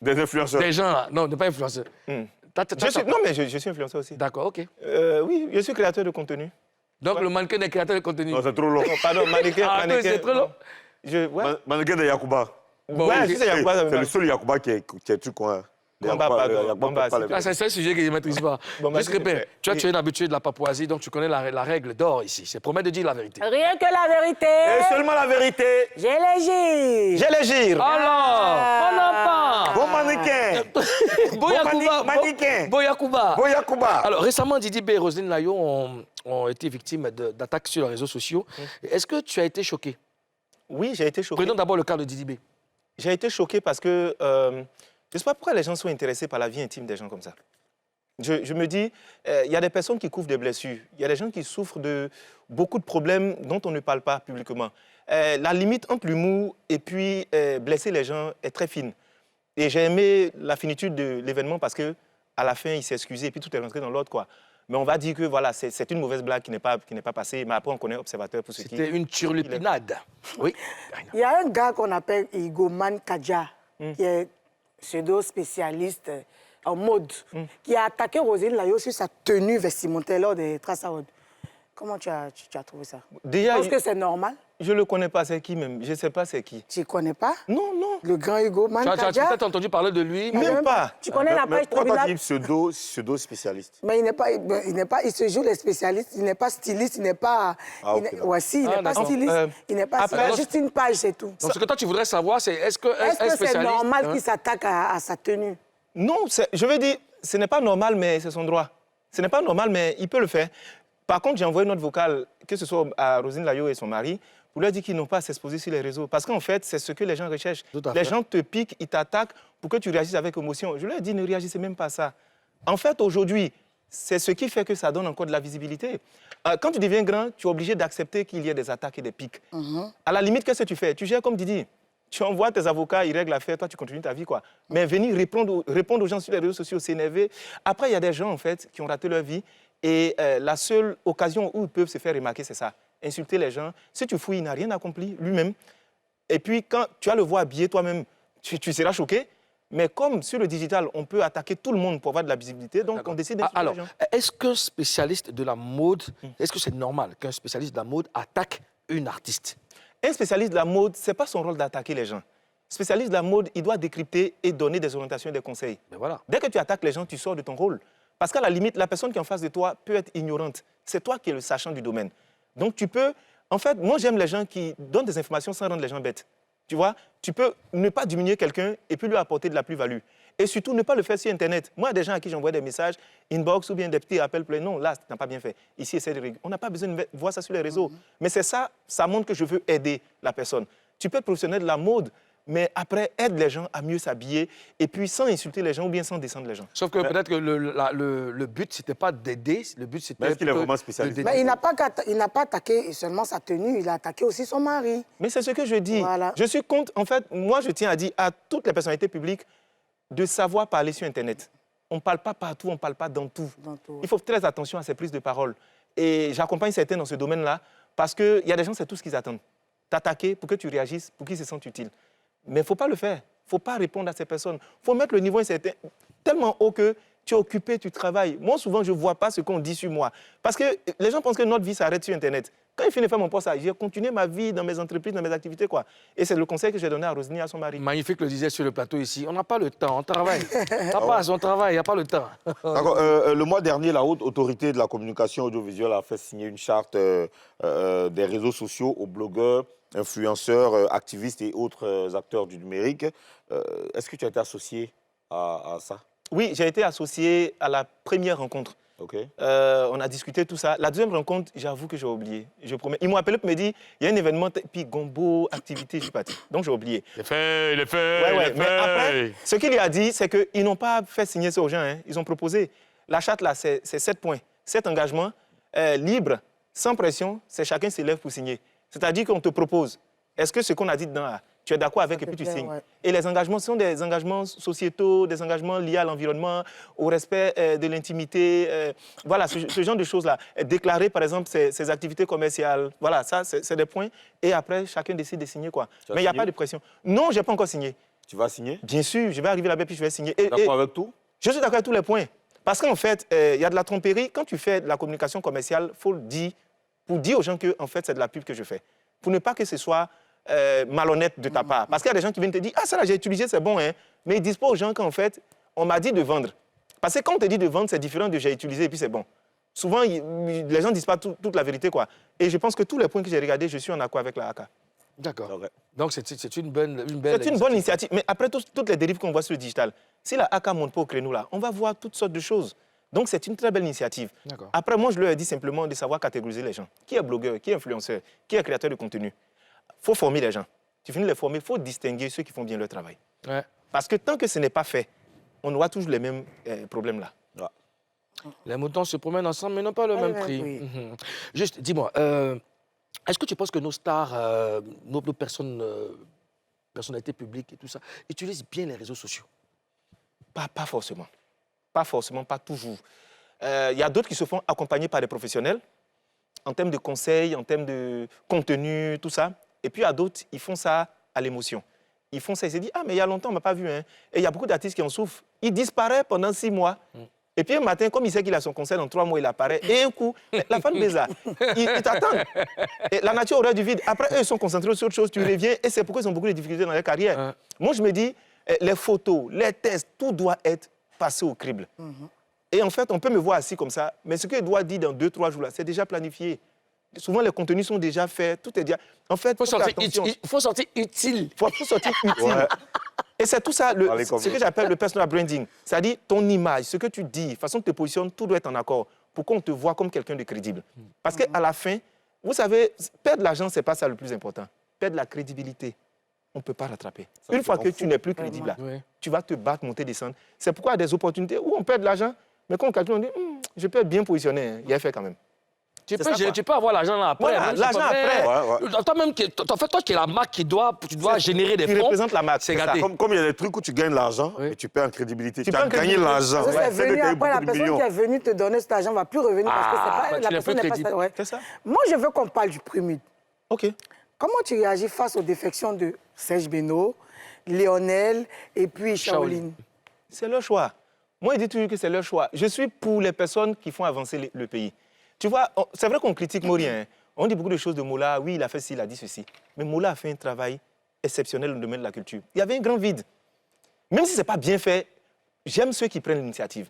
influenceurs. gens là. Non, pas influenceur. Non, mais je suis influenceur aussi. D'accord, ok. Oui, je suis créateur de contenu. Donc le mannequin des créateurs de contenu. Non, c'est trop long. Oh, pardon, mannequin. Ah, c'est trop long. Ouais. Mannequin de Yacouba. Bon, Ouais, ok. si c'est Yacouba, ça me C'est va. le seul Yacouba qui est truc qu'on Bomba, pardon. Bomba, c'est Ah, c'est un sujet que je ne maîtrise pas. Bon, Juste Crépin, oui. tu es un habitué de la Papouasie, donc tu connais la règle d'or ici. C'est promettre de dire la vérité. Rien que la vérité. Et seulement la vérité. J'ai les gires. J'ai les gires. Alors, on entend. Bon mannequin. Boyakouba. mannequin. Boyakouba. Bon Yacouba. Alors, récemment, Didi B et Roselyne Layo ont été victimes d'attaques sur les réseaux sociaux. Est-ce que tu as été choqué? Oui, j'ai été choqué. Prenons d'abord le cas de Didi B. J'ai été choqué parce que je ne sais pas pourquoi les gens sont intéressés par la vie intime des gens comme ça. Je me dis, il y a des personnes qui couvrent des blessures. Il y a des gens qui souffrent de beaucoup de problèmes dont on ne parle pas publiquement. La limite entre l'humour et puis blesser les gens est très fine. Et j'ai aimé la finitude de l'événement parce qu'à la fin, il s'est excusé et puis tout est rentré dans l'ordre, quoi. Mais on va dire que voilà, c'est une mauvaise blague qui n'est pas passée. Mais après, on connaît Observateur pour ce qui... C'était une turlupinade. Oui. Il y a un gars qu'on appelle Igoman Kadja, qui est pseudo-spécialiste en mode, qui a attaqué Roselyne Layo sur sa tenue vestimentaire lors des Trace Awards. Comment tu as trouvé ça? Déjà, Est-ce que c'est normal? je ne le connais pas, c'est qui même? Je ne sais pas c'est qui. Tu ne connais pas? Non, non. Le grand Igoman Tu as Kadja? peut-être entendu parler de lui. Même pas. Tu connais la page Pourquoi tribunal? tu dis pseudo-spécialiste? Mais il n'est pas, il se joue les spécialistes, il n'est pas styliste, il n'est pas... Ah, ok, ouais, si, il n'est pas d'accord. styliste, il n'est pas... après, Il a juste une page, c'est tout. Donc, ce que toi, tu voudrais savoir, c'est est-ce que Est-ce que c'est normal hein? qu'il s'attaque à sa tenue? Non, je veux dire, ce n'est pas normal, mais c'est son droit. Ce n'est pas normal, mais il peut le faire. Par contre, j'ai envoyé notre vocale, que ce soit à Roselyne Layo et son mari, pour leur dire qu'ils n'ont pas à s'exposer sur les réseaux. Parce qu'en fait, c'est ce que les gens recherchent. Tout à Les fait. gens te piquent, ils t'attaquent pour que tu réagisses avec émotion. Je leur ai dit, ne réagissez même pas à ça. En fait, aujourd'hui, c'est ce qui fait que ça donne encore de la visibilité. Quand tu deviens grand, tu es obligé d'accepter qu'il y ait des attaques et des piques. À la limite, qu'est-ce que tu fais? Tu gères comme Didi. Tu envoies tes avocats, ils règlent l'affaire, toi, tu continues ta vie, quoi. Mais venir répondre aux gens sur les réseaux sociaux, s'énerver. Après, il y a des gens, en fait, qui ont raté leur vie. Et la seule occasion où ils peuvent se faire remarquer, c'est ça. Insulter les gens. Si tu fouilles, il n'a rien accompli lui-même. Et puis, quand tu vas le voir habillé toi-même, tu seras choqué. Mais comme sur le digital, on peut attaquer tout le monde pour avoir de la visibilité, donc on décide d'insulter Alors, les gens. est-ce qu'un spécialiste de la mode, est-ce que c'est normal qu'un spécialiste de la mode attaque une artiste? Un spécialiste de la mode, ce n'est pas son rôle d'attaquer les gens. Spécialiste de la mode, il doit décrypter et donner des orientations et des conseils. Mais voilà. Dès que tu attaques les gens, tu sors de ton rôle. Parce qu'à la limite, la personne qui est en face de toi peut être ignorante. C'est toi qui es le sachant du domaine. Donc tu peux... En fait, moi j'aime les gens qui donnent des informations sans rendre les gens bêtes. Tu vois, tu peux ne pas diminuer quelqu'un et puis lui apporter de la plus-value. Et surtout, ne pas le faire sur Internet. Moi, il y a des gens à qui j'envoie des messages, inbox ou bien des petits rappels, non, là, tu n'as pas bien fait. Ici, essaie de régler. On n'a pas besoin de voir ça sur les réseaux. Mais c'est ça, ça montre que je veux aider la personne. Tu peux être professionnel de la mode, mais après, aide les gens à mieux s'habiller et puis sans insulter les gens ou bien sans descendre les gens. Sauf que peut-être que le but, c'était pas d'aider, le but, c'était... Mais est-ce qu'il est vraiment spécialiste? de Mais il n'a pas attaqué seulement sa tenue, il a attaqué aussi son mari. Mais c'est ce que je dis. Voilà. Je suis contre, en fait, moi je tiens à dire à toutes les personnalités publiques de savoir parler sur Internet. On ne parle pas partout, on ne parle pas dans tout. Il faut faire très attention à ces prises de parole. Et j'accompagne certains dans ce domaine-là parce qu'il y a des gens, c'est tout ce qu'ils attendent. T'attaquer pour que tu réagisses, pour qu'ils se sentent utiles. Mais il ne faut pas le faire. Il ne faut pas répondre à ces personnes. Il faut mettre le niveau tellement haut que Tu es occupé, tu travailles. Moi, souvent, je ne vois pas ce qu'on dit sur moi. Parce que les gens pensent que notre vie s'arrête sur Internet. Quand il finit de faire mon poste, j'ai continué ma vie dans mes entreprises, dans mes activités, quoi. Et c'est le conseil que j'ai donné à Rosny, à son mari. Magnifique le disait sur le plateau ici. On n'a pas le temps, on travaille. Ça passe, on travaille, il n'y a pas le temps. D'accord. Le mois dernier, la Haute Autorité de la Communication audiovisuelle a fait signer une charte des réseaux sociaux aux blogueurs, influenceurs, activistes et autres acteurs du numérique. Est-ce que tu as été associé à ça? Oui, j'ai été associé à la première rencontre. Ok. On a discuté tout ça. La deuxième rencontre, j'avoue que j'ai oublié. Je promets. Ils m'ont appelé pour me dire, il y a un événement, puis Gombo, activité, je suis parti. Donc j'ai oublié. Les faits, les faits, Ouais, les mais faits. après, ce qu'il lui a dit, c'est qu'ils n'ont pas fait signer ça aux gens. Hein. Ils ont proposé. La charte, là, c'est 7 points. 7 engagements libres, sans pression, c'est chacun s'élève pour signer. C'est-à-dire qu'on te propose, est-ce que ce qu'on a dit dedans, là, tu es d'accord avec et puis tu signes. Ouais. Et les engagements sont des engagements sociétaux, des engagements liés à l'environnement, au respect de l'intimité, voilà, ce genre de choses-là. Déclarer, par exemple, ses activités commerciales, voilà, ça, c'est des points. Et après, chacun décide de signer, quoi. Mais il n'y a pas de pression. Non, je n'ai pas encore signé. Tu vas signer? Bien sûr, je vais arriver là-bas puis je vais signer. D'accord avec tout? Je suis d'accord avec tous les points. Parce qu'en fait, il y a de la tromperie. Quand tu fais de la communication commerciale, il faut le dire, pour dire aux gens que en fait, c'est de la pub que je fais. Pour ne pas que ce soit malhonnête de ta part. Parce qu'il y a des gens qui viennent te dire « Ah, ça là, j'ai utilisé, c'est bon. Hein. » Mais ils ne disent pas aux gens qu'en fait, on m'a dit de vendre. Parce que quand on te dit de vendre, c'est différent de « j'ai utilisé et puis c'est bon ». Souvent, les gens ne disent pas toute la vérité, quoi. Et je pense que tous les points que j'ai regardés, je suis en accord avec la AK. D'accord. Okay. Donc c'est une belle C'est une bonne initiative. Mais après toutes les dérives qu'on voit sur le digital, si la AK ne monte pas au créneau là, on va voir toutes sortes de choses. Donc c'est une très belle initiative. Après, moi, je leur ai dit simplement de savoir catégoriser les gens. Qui est blogueur, qui est influenceur, qui est créateur de contenu. Il faut former les gens. Tu finis de les former, il faut distinguer ceux qui font bien leur travail. Ouais. Parce que tant que ce n'est pas fait, on aura toujours les mêmes problèmes là. Ouais. Les moutons se promènent ensemble, mais n'ont pas le même prix. Oui. Mhm. Juste, dis-moi, est-ce que tu penses que nos stars, nos personnalités publiques et tout ça, utilisent bien les réseaux sociaux? Pas forcément. Pas forcément, pas toujours. Il y a d'autres qui se font accompagner par des professionnels en termes de conseils, en termes de contenu, tout ça. Et puis, il y a d'autres, ils font ça à l'émotion. Ils font ça, ils se disent « Ah, mais il y a longtemps, on ne m'a pas vu. Hein. » Et il y a beaucoup d'artistes qui en souffrent. Il disparaît pendant 6 mois. Et puis, un matin, comme il sait qu'il a son concert dans 3 mois, il apparaît. Et un coup, la fan baisa. Ils t'attendent. Et la nature aurait du vide. Après, eux, ils sont concentrés sur autre chose. Tu reviens. Et c'est pourquoi ils ont beaucoup de difficultés dans leur carrière. Moi, je me dis, les photos, les tests, tout doit être passé au crible. Et en fait, on peut me voir assis comme ça. Mais ce que je dois dire dans 2-3 jours, là, c'est déjà planifié. Souvent, les contenus sont déjà faits. Tout est déjà... En fait, Il faut sortir utile. Il faut sortir utile. Ouais. Et c'est tout ça, ce que j'appelle le personal branding. C'est-à-dire ton image, ce que tu dis, la façon que tu te positionnes, tout doit être en accord pour qu'on te voit comme quelqu'un de crédible. Parce qu'à la fin, vous savez, perdre l'argent, ce n'est pas ça le plus important. Perdre la crédibilité, on ne peut pas rattraper. Une fois que tu n'es plus crédible, là, tu vas te battre, monter, descendre. C'est pourquoi il y a des opportunités où on perd de l'argent, mais quand on calcule, on dit, je peux être bien positionné, hein. Il y a fait quand même. Tu peux avoir l'argent là après. Voilà, l'argent après. Toi-même, toi qui es la marque, tu dois générer des fonds. Tu représentes la marque. C'est gâté. Comme il y a des trucs où tu gagnes l'argent, et tu perds en crédibilité. Tu as gagné l'argent. Après, la personne qui est venue te donner cet argent ne va plus revenir parce que c'est pas, la personne n'est pas... C'est ça. Moi, je veux qu'on parle du Prémud. OK. Comment tu réagis face aux défections de Serge Beno, Lionel et puis Shaolin? C'est leur choix. Moi, je dis toujours que c'est leur choix. Je suis pour les personnes qui font avancer le pays. Tu vois, c'est vrai qu'on critique Mori. Hein. On dit beaucoup de choses de Mola. Oui, il a fait ci, il a dit ceci. Mais Mola a fait un travail exceptionnel dans le domaine de la culture. Il y avait un grand vide. Même si ce n'est pas bien fait, j'aime ceux qui prennent l'initiative.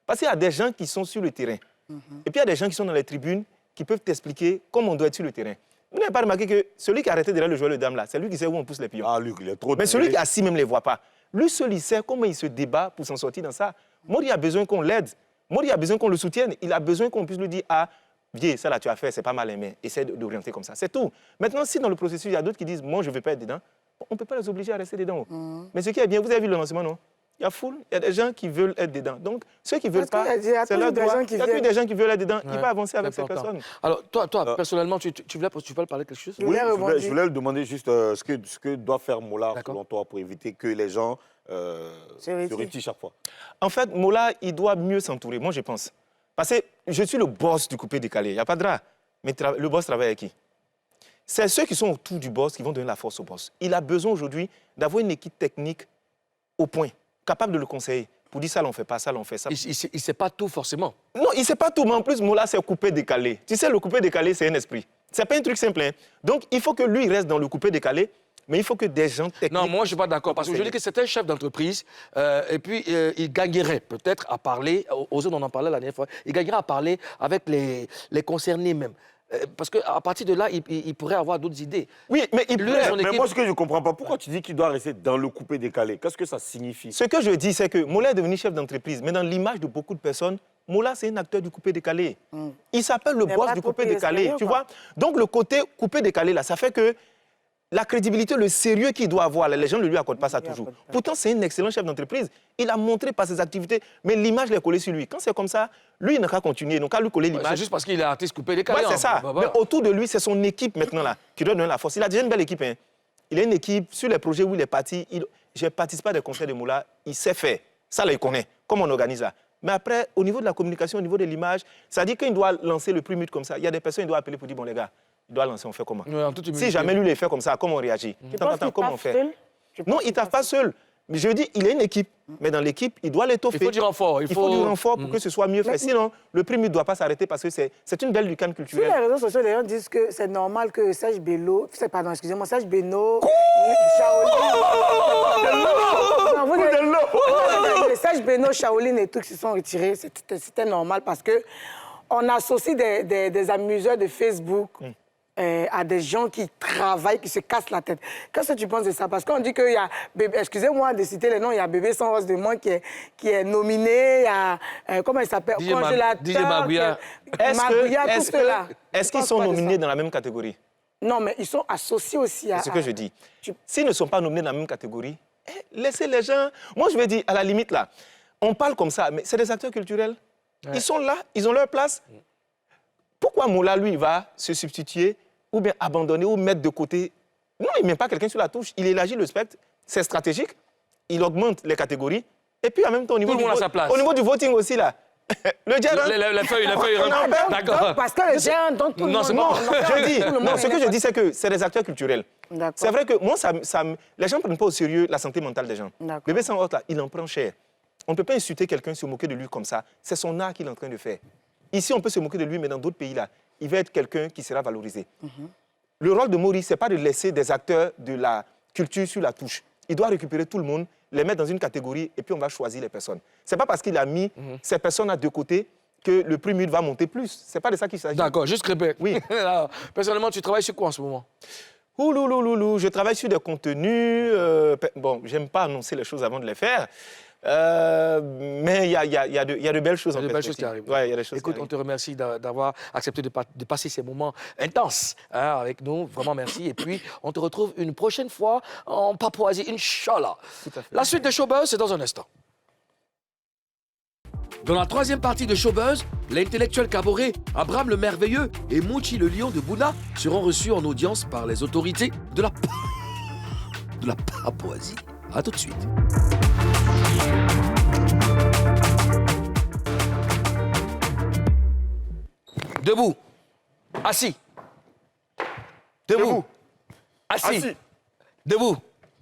Parce qu'il y a des gens qui sont sur le terrain. Et puis il y a des gens qui sont dans les tribunes qui peuvent t'expliquer comment on doit être sur le terrain. Vous n'avez pas remarqué que celui qui a arrêté derrière le joueur de dame là, c'est lui qui sait où on pousse les pions. Ah, lui, il est trop... Mais celui qui est assis même ne les voit pas. Lui seul, il sait comment il se débat pour s'en sortir dans ça. Mori a besoin qu'on l'aide. Mori a besoin qu'on le soutienne. Il a besoin qu'on puisse lui dire, ah, viens, ça là tu as fait, c'est pas mal aimé. Essaie d'orienter comme ça. C'est tout. Maintenant, si dans le processus, il y a d'autres qui disent, moi, je ne veux pas être dedans, on ne peut pas les obliger à rester dedans. Mais ce qui est bien, vous avez vu le lancement, non? Il y a foule, il y a des gens qui veulent être dedans. Donc, ceux qui ne veulent pas, c'est leur droit. Il y a plus des gens qui veulent être dedans. Il va avancer avec ces personnes. Alors, toi personnellement, tu voulais parler de quelque chose? Oui, je voulais le demander juste ce que doit faire Mola, selon toi, pour éviter que les gens se retirent chaque fois. En fait, Mola, il doit mieux s'entourer, moi, je pense. Parce que je suis le boss du coupé-décalé. Il n'y a pas de drap. Mais le boss travaille avec qui? C'est ceux qui sont autour du boss qui vont donner la force au boss. Il a besoin aujourd'hui d'avoir une équipe technique au point, capable de le conseiller. pour dire ça, l'on fait pas, ça, l'on fait ça. Il ne sait pas tout forcément. Non, il ne sait pas tout, mais en plus, Moula, c'est coupé-décalé. Tu sais, le coupé-décalé, c'est un esprit. Ce n'est pas un truc simple. Hein. Donc, il faut que lui reste dans le coupé-décalé, mais il faut que des gens techniques... Non, moi, je ne suis pas d'accord. Parce que je dis que c'est un chef d'entreprise et puis il gagnerait peut-être à parler, aux autres, on en parlait la dernière fois, il gagnerait à parler avec les concernés même. Parce qu'à partir de là, il pourrait avoir d'autres idées. Oui, mais il pourrait. Mais moi, ce que je ne comprends pas, pourquoi tu dis qu'il doit rester dans le coupé-décalé? Qu'est-ce que ça signifie? Ce que je dis, c'est que Moula est devenu chef d'entreprise, mais dans l'image de beaucoup de personnes, Moula, c'est un acteur du coupé-décalé. Il s'appelle le boss du coupé-décalé, tu vois. Donc, le côté coupé-décalé, là, ça fait que la crédibilité, le sérieux qu'il doit avoir, les gens ne lui accordent pas ça toujours. Pourtant, c'est un excellent chef d'entreprise. Il a montré par ses activités, mais l'image l'est collée sur lui. Quand c'est comme ça, lui, il n'a qu'à continuer. Donc, à lui coller l'image. C'est juste parce qu'il est artiste coupé-décalé. Ouais, c'est ça. Mais autour de lui, c'est son équipe maintenant là qui doit donner la force. Il a déjà une belle équipe. Hein. Il a une équipe sur les projets où il est parti. Je participe à des concerts de Moula. Il sait faire. Ça, là, il connaît. Comment on organise là. Mais après, au niveau de la communication, au niveau de l'image, ça dit qu'il doit lancer le prix mute comme ça. Il y a des personnes qui doivent appeler pour dire, bon, les gars, il doit lancer, on fait comment? Si jamais lui, il fait comme ça, comment on réagit? Comment on fait? Non, il ne taffe pas seul. Mais je dis, il a une équipe. Mais dans l'équipe, il doit l'étoffer. Il faut du renfort. Il faut du renfort pour que ce soit mieux fait. Sinon, le prix ne doit pas s'arrêter parce que c'est une belle lucane culturelle. Sur les réseaux sociaux, les gens disent que c'est normal que Serge Bello... Pardon, excusez-moi, Serge Beno... Serge Beno, Shaolin et tout qui se sont retirés, c'était normal parce qu'on associe des amuseurs de Facebook... à des gens qui travaillent, qui se cassent la tête. Qu'est-ce que tu penses de ça? Parce qu'on dit qu'il y a... Excusez-moi de citer les noms, il y a Bébé Sans Rose de Moi qui est nominé, il y a... comment il s'appelle? DJ Magouya. Est-ce qu'ils sont nominés dans la même catégorie? Non, mais ils sont associés aussi à... C'est ce que je dis. S'ils ne sont pas nominés dans la même catégorie, laissez les gens... Moi, je vais dire, à la limite, là, on parle comme ça, mais c'est des acteurs culturels. Ouais. Ils sont là, ils ont leur place. Pourquoi Moula, lui, va se substituer ou bien abandonner ou mettre de côté? Non, il ne met pas quelqu'un sur la touche. Il élargit le spectre, c'est stratégique. Il augmente les catégories. Et puis, en même temps, au niveau du voting aussi, là, le gérant... Les feuilles, d'accord. Parce que le gérant, donc tout le monde... Non, ce que je dis, c'est que c'est des acteurs culturels. C'est vrai que moi, les gens ne prennent pas au sérieux la santé mentale des gens. Bébé Sans Rose, là, il en prend cher. On ne peut pas insulter quelqu'un, se moquer de lui comme ça. C'est son art qu'il est en train de faire. Ici, on peut se moquer de lui, mais dans d'autres pays, là, il va être quelqu'un qui sera valorisé. Le rôle de Maurice, ce n'est pas de laisser des acteurs de la culture sur la touche. Il doit récupérer tout le monde, les mettre dans une catégorie, et puis on va choisir les personnes. Ce n'est pas parce qu'il a mis ces personnes de côté que le prix mute va monter plus. Ce n'est pas de ça qu'il s'agit. D'accord, juste répète. Oui. Personnellement, tu travailles sur quoi en ce moment? Je travaille sur des contenus. Bon, j'aime pas annoncer les choses avant de les faire. Mais il y a de belles choses en perspective. Il y a de belles choses qui arrivent. Ouais, il y a des choses. Écoute, on te remercie d'avoir accepté de passer ces moments intenses avec nous. Vraiment merci. Et puis, on te retrouve une prochaine fois en Papouasie, Inch'Allah. La suite de Showbuzz, c'est dans un instant. Dans la troisième partie de Showbuzz, l'intellectuel Kaboré, Abraham le Merveilleux et Mouchi le Lion de Bouna seront reçus en audience par les autorités de la Papouasie. À tout de suite. Debout. Assis. Debout. Assis. Debout.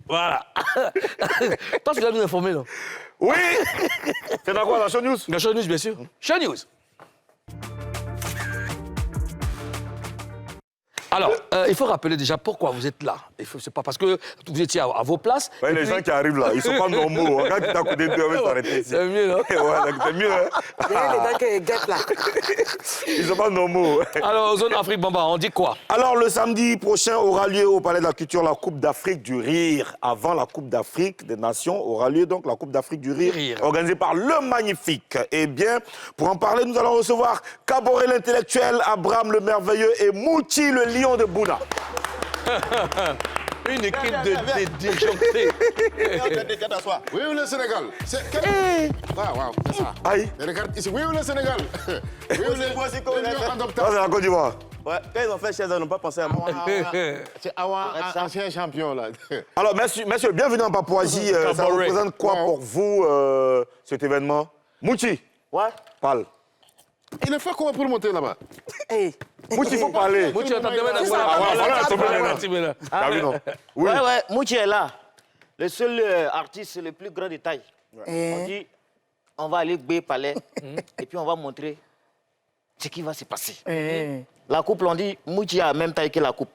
Voilà. Toi, tu dois nous informer, non? Oui. C'est dans quoi, la Show News? La Show News, bien sûr. Show News. Alors, il faut rappeler déjà pourquoi vous êtes là. C'est pas parce que vous étiez à vos places. Ouais, les gens qui arrivent là, ils ne sont pas normaux. Regarde qui t'a coûté 2 heures s'arrêter. C'est mieux, non? Ouais, c'est mieux, hein? Les gars qui guettent là. Ils ne sont pas normaux. Alors, Zone Afrique Bamba, on dit quoi? Alors, le samedi prochain aura lieu au Palais de la Culture la Coupe d'Afrique du Rire. Avant la Coupe d'Afrique des Nations aura lieu donc la Coupe d'Afrique du Rire, organisée par Le Magnifique. Eh bien, pour en parler, nous allons recevoir Kaboré l'intellectuel, Abraham le Merveilleux et Mouchi le Lion de Bouna. Une équipe de déjantés. Oui ou le Sénégal? Ah, wow, c'est ça. Aïe. Regarde ici, oui ou le Sénégal? Oui ou le... Ça, c'est la Côte d'Ivoire. Ouais, quand ils ont fait chez eux, ils n'ont pas pensé à moi. C'est Awa, ancien champion, là. Alors, messieurs, bienvenue en Papouasie. Ça représente quoi pour vous, cet événement? Mouchi. Ouais. Parle. Il est fait comment pour monter là-bas? Mouchi, il faut parler. Mouchi, attendez, T'as vu, non? Oui. Ouais, Mouchi est là. Le seul artiste le plus grand de taille. On dit on va aller Bé Palais et puis on va montrer ce qui va se passer. La coupe, on dit, Mouti a la même taille que la coupe.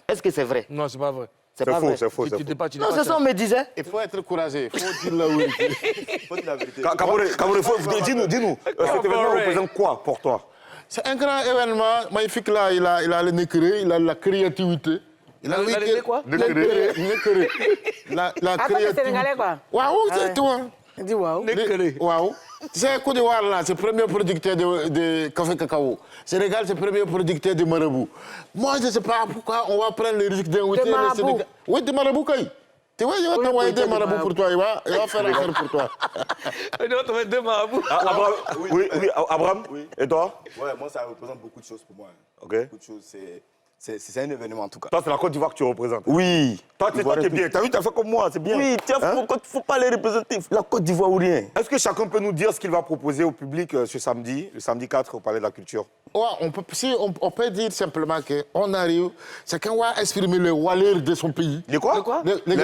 Est-ce que c'est vrai? Non, c'est pas vrai. C'est pas vrai. C'est faux. Non, c'est ça, on me disait. Il faut être courageux, il faut dire la vérité. Faut dire la vérité. Caboret, dis-nous, cet événement représente quoi pour toi? C'est un grand événement magnifique là, il a le nécré, il a la créativité. Il a le quoi? La créativité. C'est sénégalais quoi? Waouh, c'est toi. Il dit waouh. Waouh. Tu sais, Côte d'Ivoire là, c'est le premier producteur de café cacao. Sénégal, c'est le premier producteur de marabout. Moi, je ne sais pas pourquoi on va prendre le risque d'inviter le Sénégal. Oui, de marabout, Kaï. Tu vois, il va t'envoyer des marabouts pour toi, il va faire affaire pour toi. Il va t'envoyer deux marabouts. Oui, Abraham, et toi? Ouais, moi, ça représente beaucoup de choses pour moi. Ok. Beaucoup de choses, c'est un événement en tout cas. Toi, c'est la Côte d'Ivoire que tu représentes. Oui. Toi, t'es bien. T'as vu, t'as fait comme moi, c'est bien. Oui, il ne faut pas les représenter. La Côte d'Ivoire ou rien. Est-ce que chacun peut nous dire ce qu'il va proposer au public ce samedi, le samedi 4 au Palais de la Culture? Ouais, on peut dire simplement qu'on arrive, chacun va exprimer les valeurs de son pays. Les quoi? Les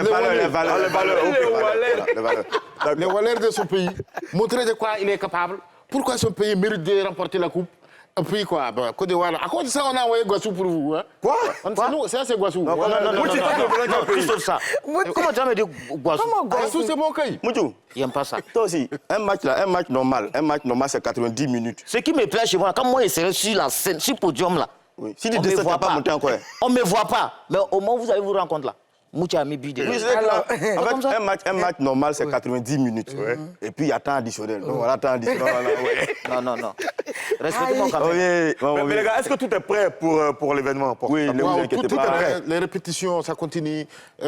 valeurs de son pays. Montrer de quoi il est capable. Pourquoi son pays mérite de remporter la coupe. Et puis quoi, Côte d'Ivoire. À cause de ça, on a envoyé Guassou pour vous. Hein? Quoi? Ça, c'est Guassou. Non, ça. Comment tu vas me dire Guassou? Guassou, c'est mon pays. Moutou, il n'aime pas ça. Toi aussi, un match normal, c'est 90 minutes. Ce qui me plaît chez moi, quand moi je serai sur la scène, sur le podium là, oui. Si tu ne vois pas monter encore. On ne me voit pas, mais au moment où vous allez vous rencontrer là, Mouti a mis but de. Oui, un match normal, c'est 90 minutes. Ouais. Et puis il y a temps additionnel. Donc voilà, temps additionnel. Non. Respectez-moi quand même. Mais les gars, est-ce que tout est prêt pour l'événement? Oui, ne vous inquiétez pas. Les répétitions, ça continue.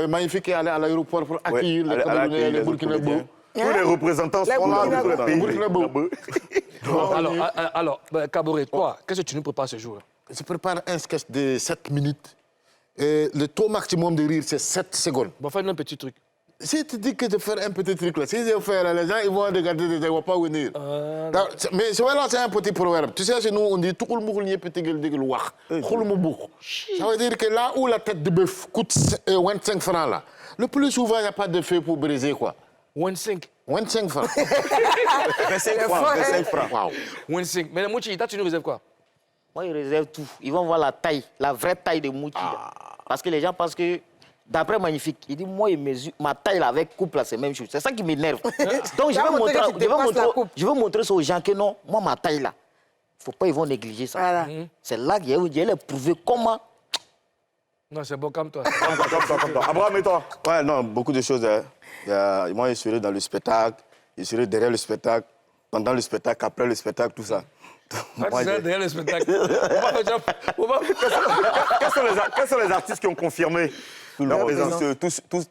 Magnifique aller à l'aéroport pour accueillir les Camerounais, les Burkinabés. Tous les représentants sont là de tous les pays. Alors, Caboret, toi, qu'est-ce que tu nous prépares ce jour? Je prépare un sketch de 7 minutes. Et le taux maximum de rire, c'est 7 secondes. Bon, fais-nous un petit truc. Si tu dis que de faire un petit truc là, si je fais là, les gens ils vont regarder, ils ne vont pas venir. Mais c'est un petit proverbe. Tu sais, chez nous, on dit tout le monde est petit gueule de l'ouach. Ça veut dire que là où la tête de bœuf coûte 25 francs là, le plus souvent, il n'y a pas de feu pour briser quoi. 25 francs. 25 francs. Wow. 25. Mais Mouti, toi, tu nous réserves quoi? Moi, ils réservent tout. Ils vont voir la taille, la vraie taille de Mouti. Parce que les gens pensent que, d'après Magnifique, il dit, moi, il mesure ma taille là, avec coupe, là, c'est la même chose. C'est ça qui m'énerve. Donc, je vais montrer ça aux gens que non, moi, ma taille là, il ne faut pas, ils vont négliger ça. Voilà. C'est là qu'il y a prouver comment. Non, c'est bon comme toi. Abraham et toi? Ouais, non, beaucoup de choses. Hein. Moi, je serai dans le spectacle, je serai derrière le spectacle, pendant le spectacle, après le spectacle, tout ça. Derrière le spectacle. Quels sont les artistes qui ont confirmé leur présence?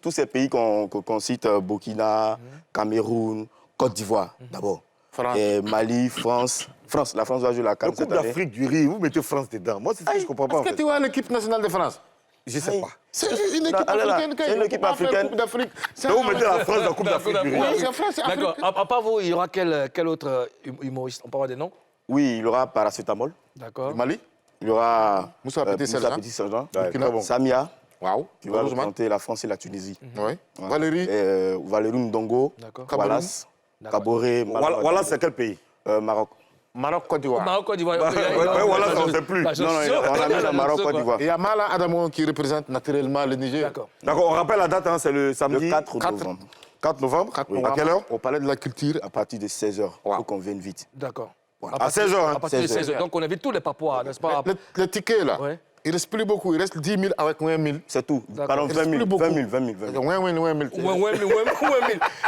Tous ces pays qu'on cite, Burkina, Cameroun, Côte d'Ivoire, d'abord. Mali, France. La France va jouer la CAN cette année. La Coupe d'Afrique du riz, vous mettez France dedans. Moi, c'est ça que je ne comprends pas. Est-ce que tu vois l'équipe nationale de France? Je ne sais pas. C'est une équipe africaine. C'est une équipe africaine. Donc vous mettez la France dans la Coupe d'Afrique du riz. D'accord. À part vous, il y aura quel autre humoriste? On peut avoir des noms? Oui, il y aura Paracétamol. D'accord. Mali? Il y aura Moussa Petit-Sergent. Samia. Wow. Qui va représenter la France et la Tunisie. Oui. Valérie. Valérie Ndongo. Wallace. Caboret. Wallace, c'est quel pays? Maroc. Maroc, Côte d'Ivoire. Maroc, Côte d'Ivoire. Wallace, on ne sait plus. Non, on a mis le Maroc, Côte d'Ivoire. Il y a Mala Adamo qui représente naturellement le Niger. D'accord, on rappelle la date, hein, c'est le samedi. Le 4 novembre. 4 novembre. À quelle heure? Au Palais de la Culture. À partir de 16h. Il faut qu'on vienne vite. D'accord. À 16h, hein? À partir de 16h. Donc on invite tous les Papouas, n'est-ce pas? Le ticket, là, il reste plus beaucoup. Il reste 10 000 avec 20 000. C'est tout. Pardon, 20 000. 20 000. 20 000.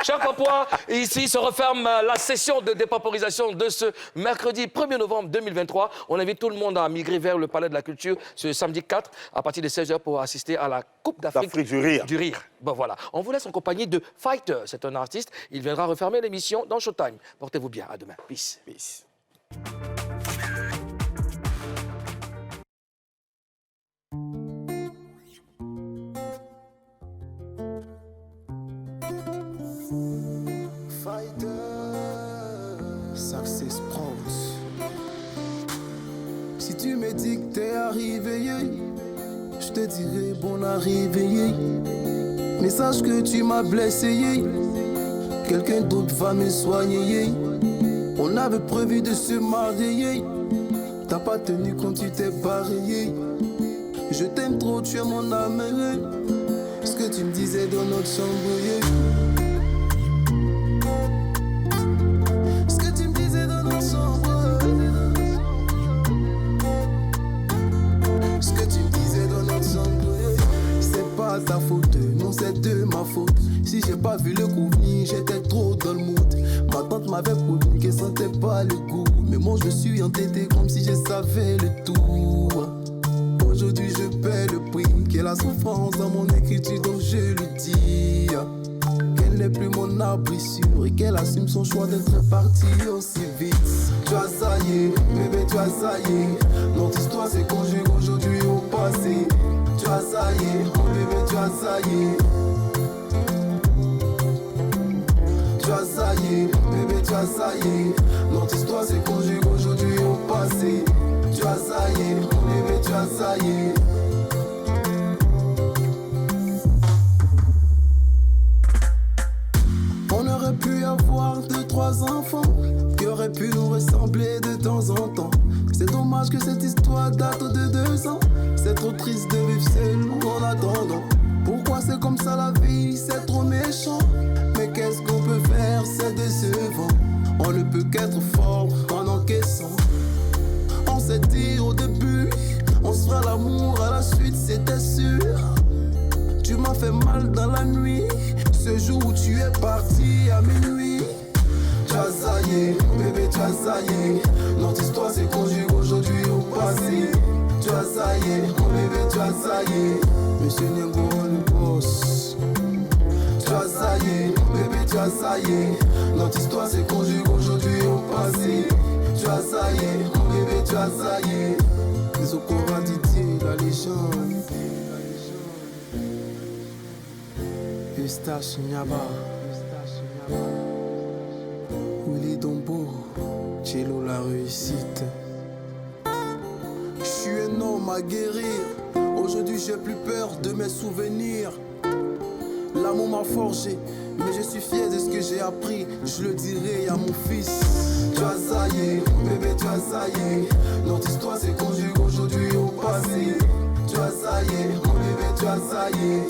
Chaque Papouas, ici se referme la session de dépaporisation de ce mercredi 1er novembre 2023. On invite tout le monde à migrer vers le Palais de la Culture ce samedi 4 à partir de 16h pour assister à la Coupe d'Afrique du rire. Bon voilà, on vous laisse en compagnie de Fighter. C'est un artiste. Il viendra refermer l'émission dans Showtime. Portez-vous bien. À demain. Peace. Peace. Success Pros. Si tu me dis que t'es arrivé, je te dirai bon arrivé. Mais sache que tu m'as blessé. quelqu'un d'autre va me soigner. On avait prévu de se marier. T'as pas tenu quand tu t'es barré. Je t'aime trop, tu es mon âme. Ce que tu me disais dans notre chambre. Ce que tu me disais dans notre chambre. Ce que tu me disais dans notre chambre. C'est pas ta faute, non c'est de ma faute. Si j'ai pas vu le coup venir, j'étais trop dans le mood. Ma tante m'avait promis qu'elle sentait pas le goût. Mais moi je suis entêté comme si je savais le tout. Aujourd'hui je paie le prix. Qu'elle a souffrance dans mon écriture donc je lui dis qu'elle n'est plus mon abri sûr et qu'elle assume son choix d'être partie aussi vite. Tu as ça y est, bébé tu as ça y est. Notre histoire se conjugue aujourd'hui au passé. Tu as ça y est, oh bébé tu as ça y est. Tu as ça y est, bébé tu as ça y est. Notre histoire se conjugue aujourd'hui au passé. Tu as ça y est, oh bébé tu as ça y est. On aurait pu avoir 2-3 enfants qui auraient pu nous ressembler de temps en temps. C'est dommage que cette histoire date de 2 ans. C'est trop triste de vivre seul en attendant. Pourquoi c'est comme ça la vie, c'est trop méchant. Mais qu'est-ce qu'on peut faire, c'est décevant. On ne peut qu'être fort en encaissant. On s'est dit au début, on se fera l'amour à la suite, c'était sûr. Tu m'as fait mal dans la nuit, ce jour où tu es parti à minuit. Tu as ça y est, bébé tu as ça y est. Notre histoire se conjugue aujourd'hui au passé. Tu as ça y est, mon bébé tu as ça y est. Monsieur Niango le boss. Tu as ça y est, bébé tu as ça y est. Notre histoire se conjugue aujourd'hui au passé. Tu as ça y est, mon bébé tu as ça y est. Les Okora Didier, la légende. Eustache Nyaba, Willy Dombo, Cello la réussite. Je suis un homme à guérir. Aujourd'hui j'ai plus peur de mes souvenirs. L'amour m'a forgé, mais je suis fier de ce que j'ai appris. Je le dirai à mon fils. Tu as ça y est, bébé tu as ça y est. Notre histoire se conjugue aujourd'hui au passé. Tu as ça y est, mon bébé tu as ça y est.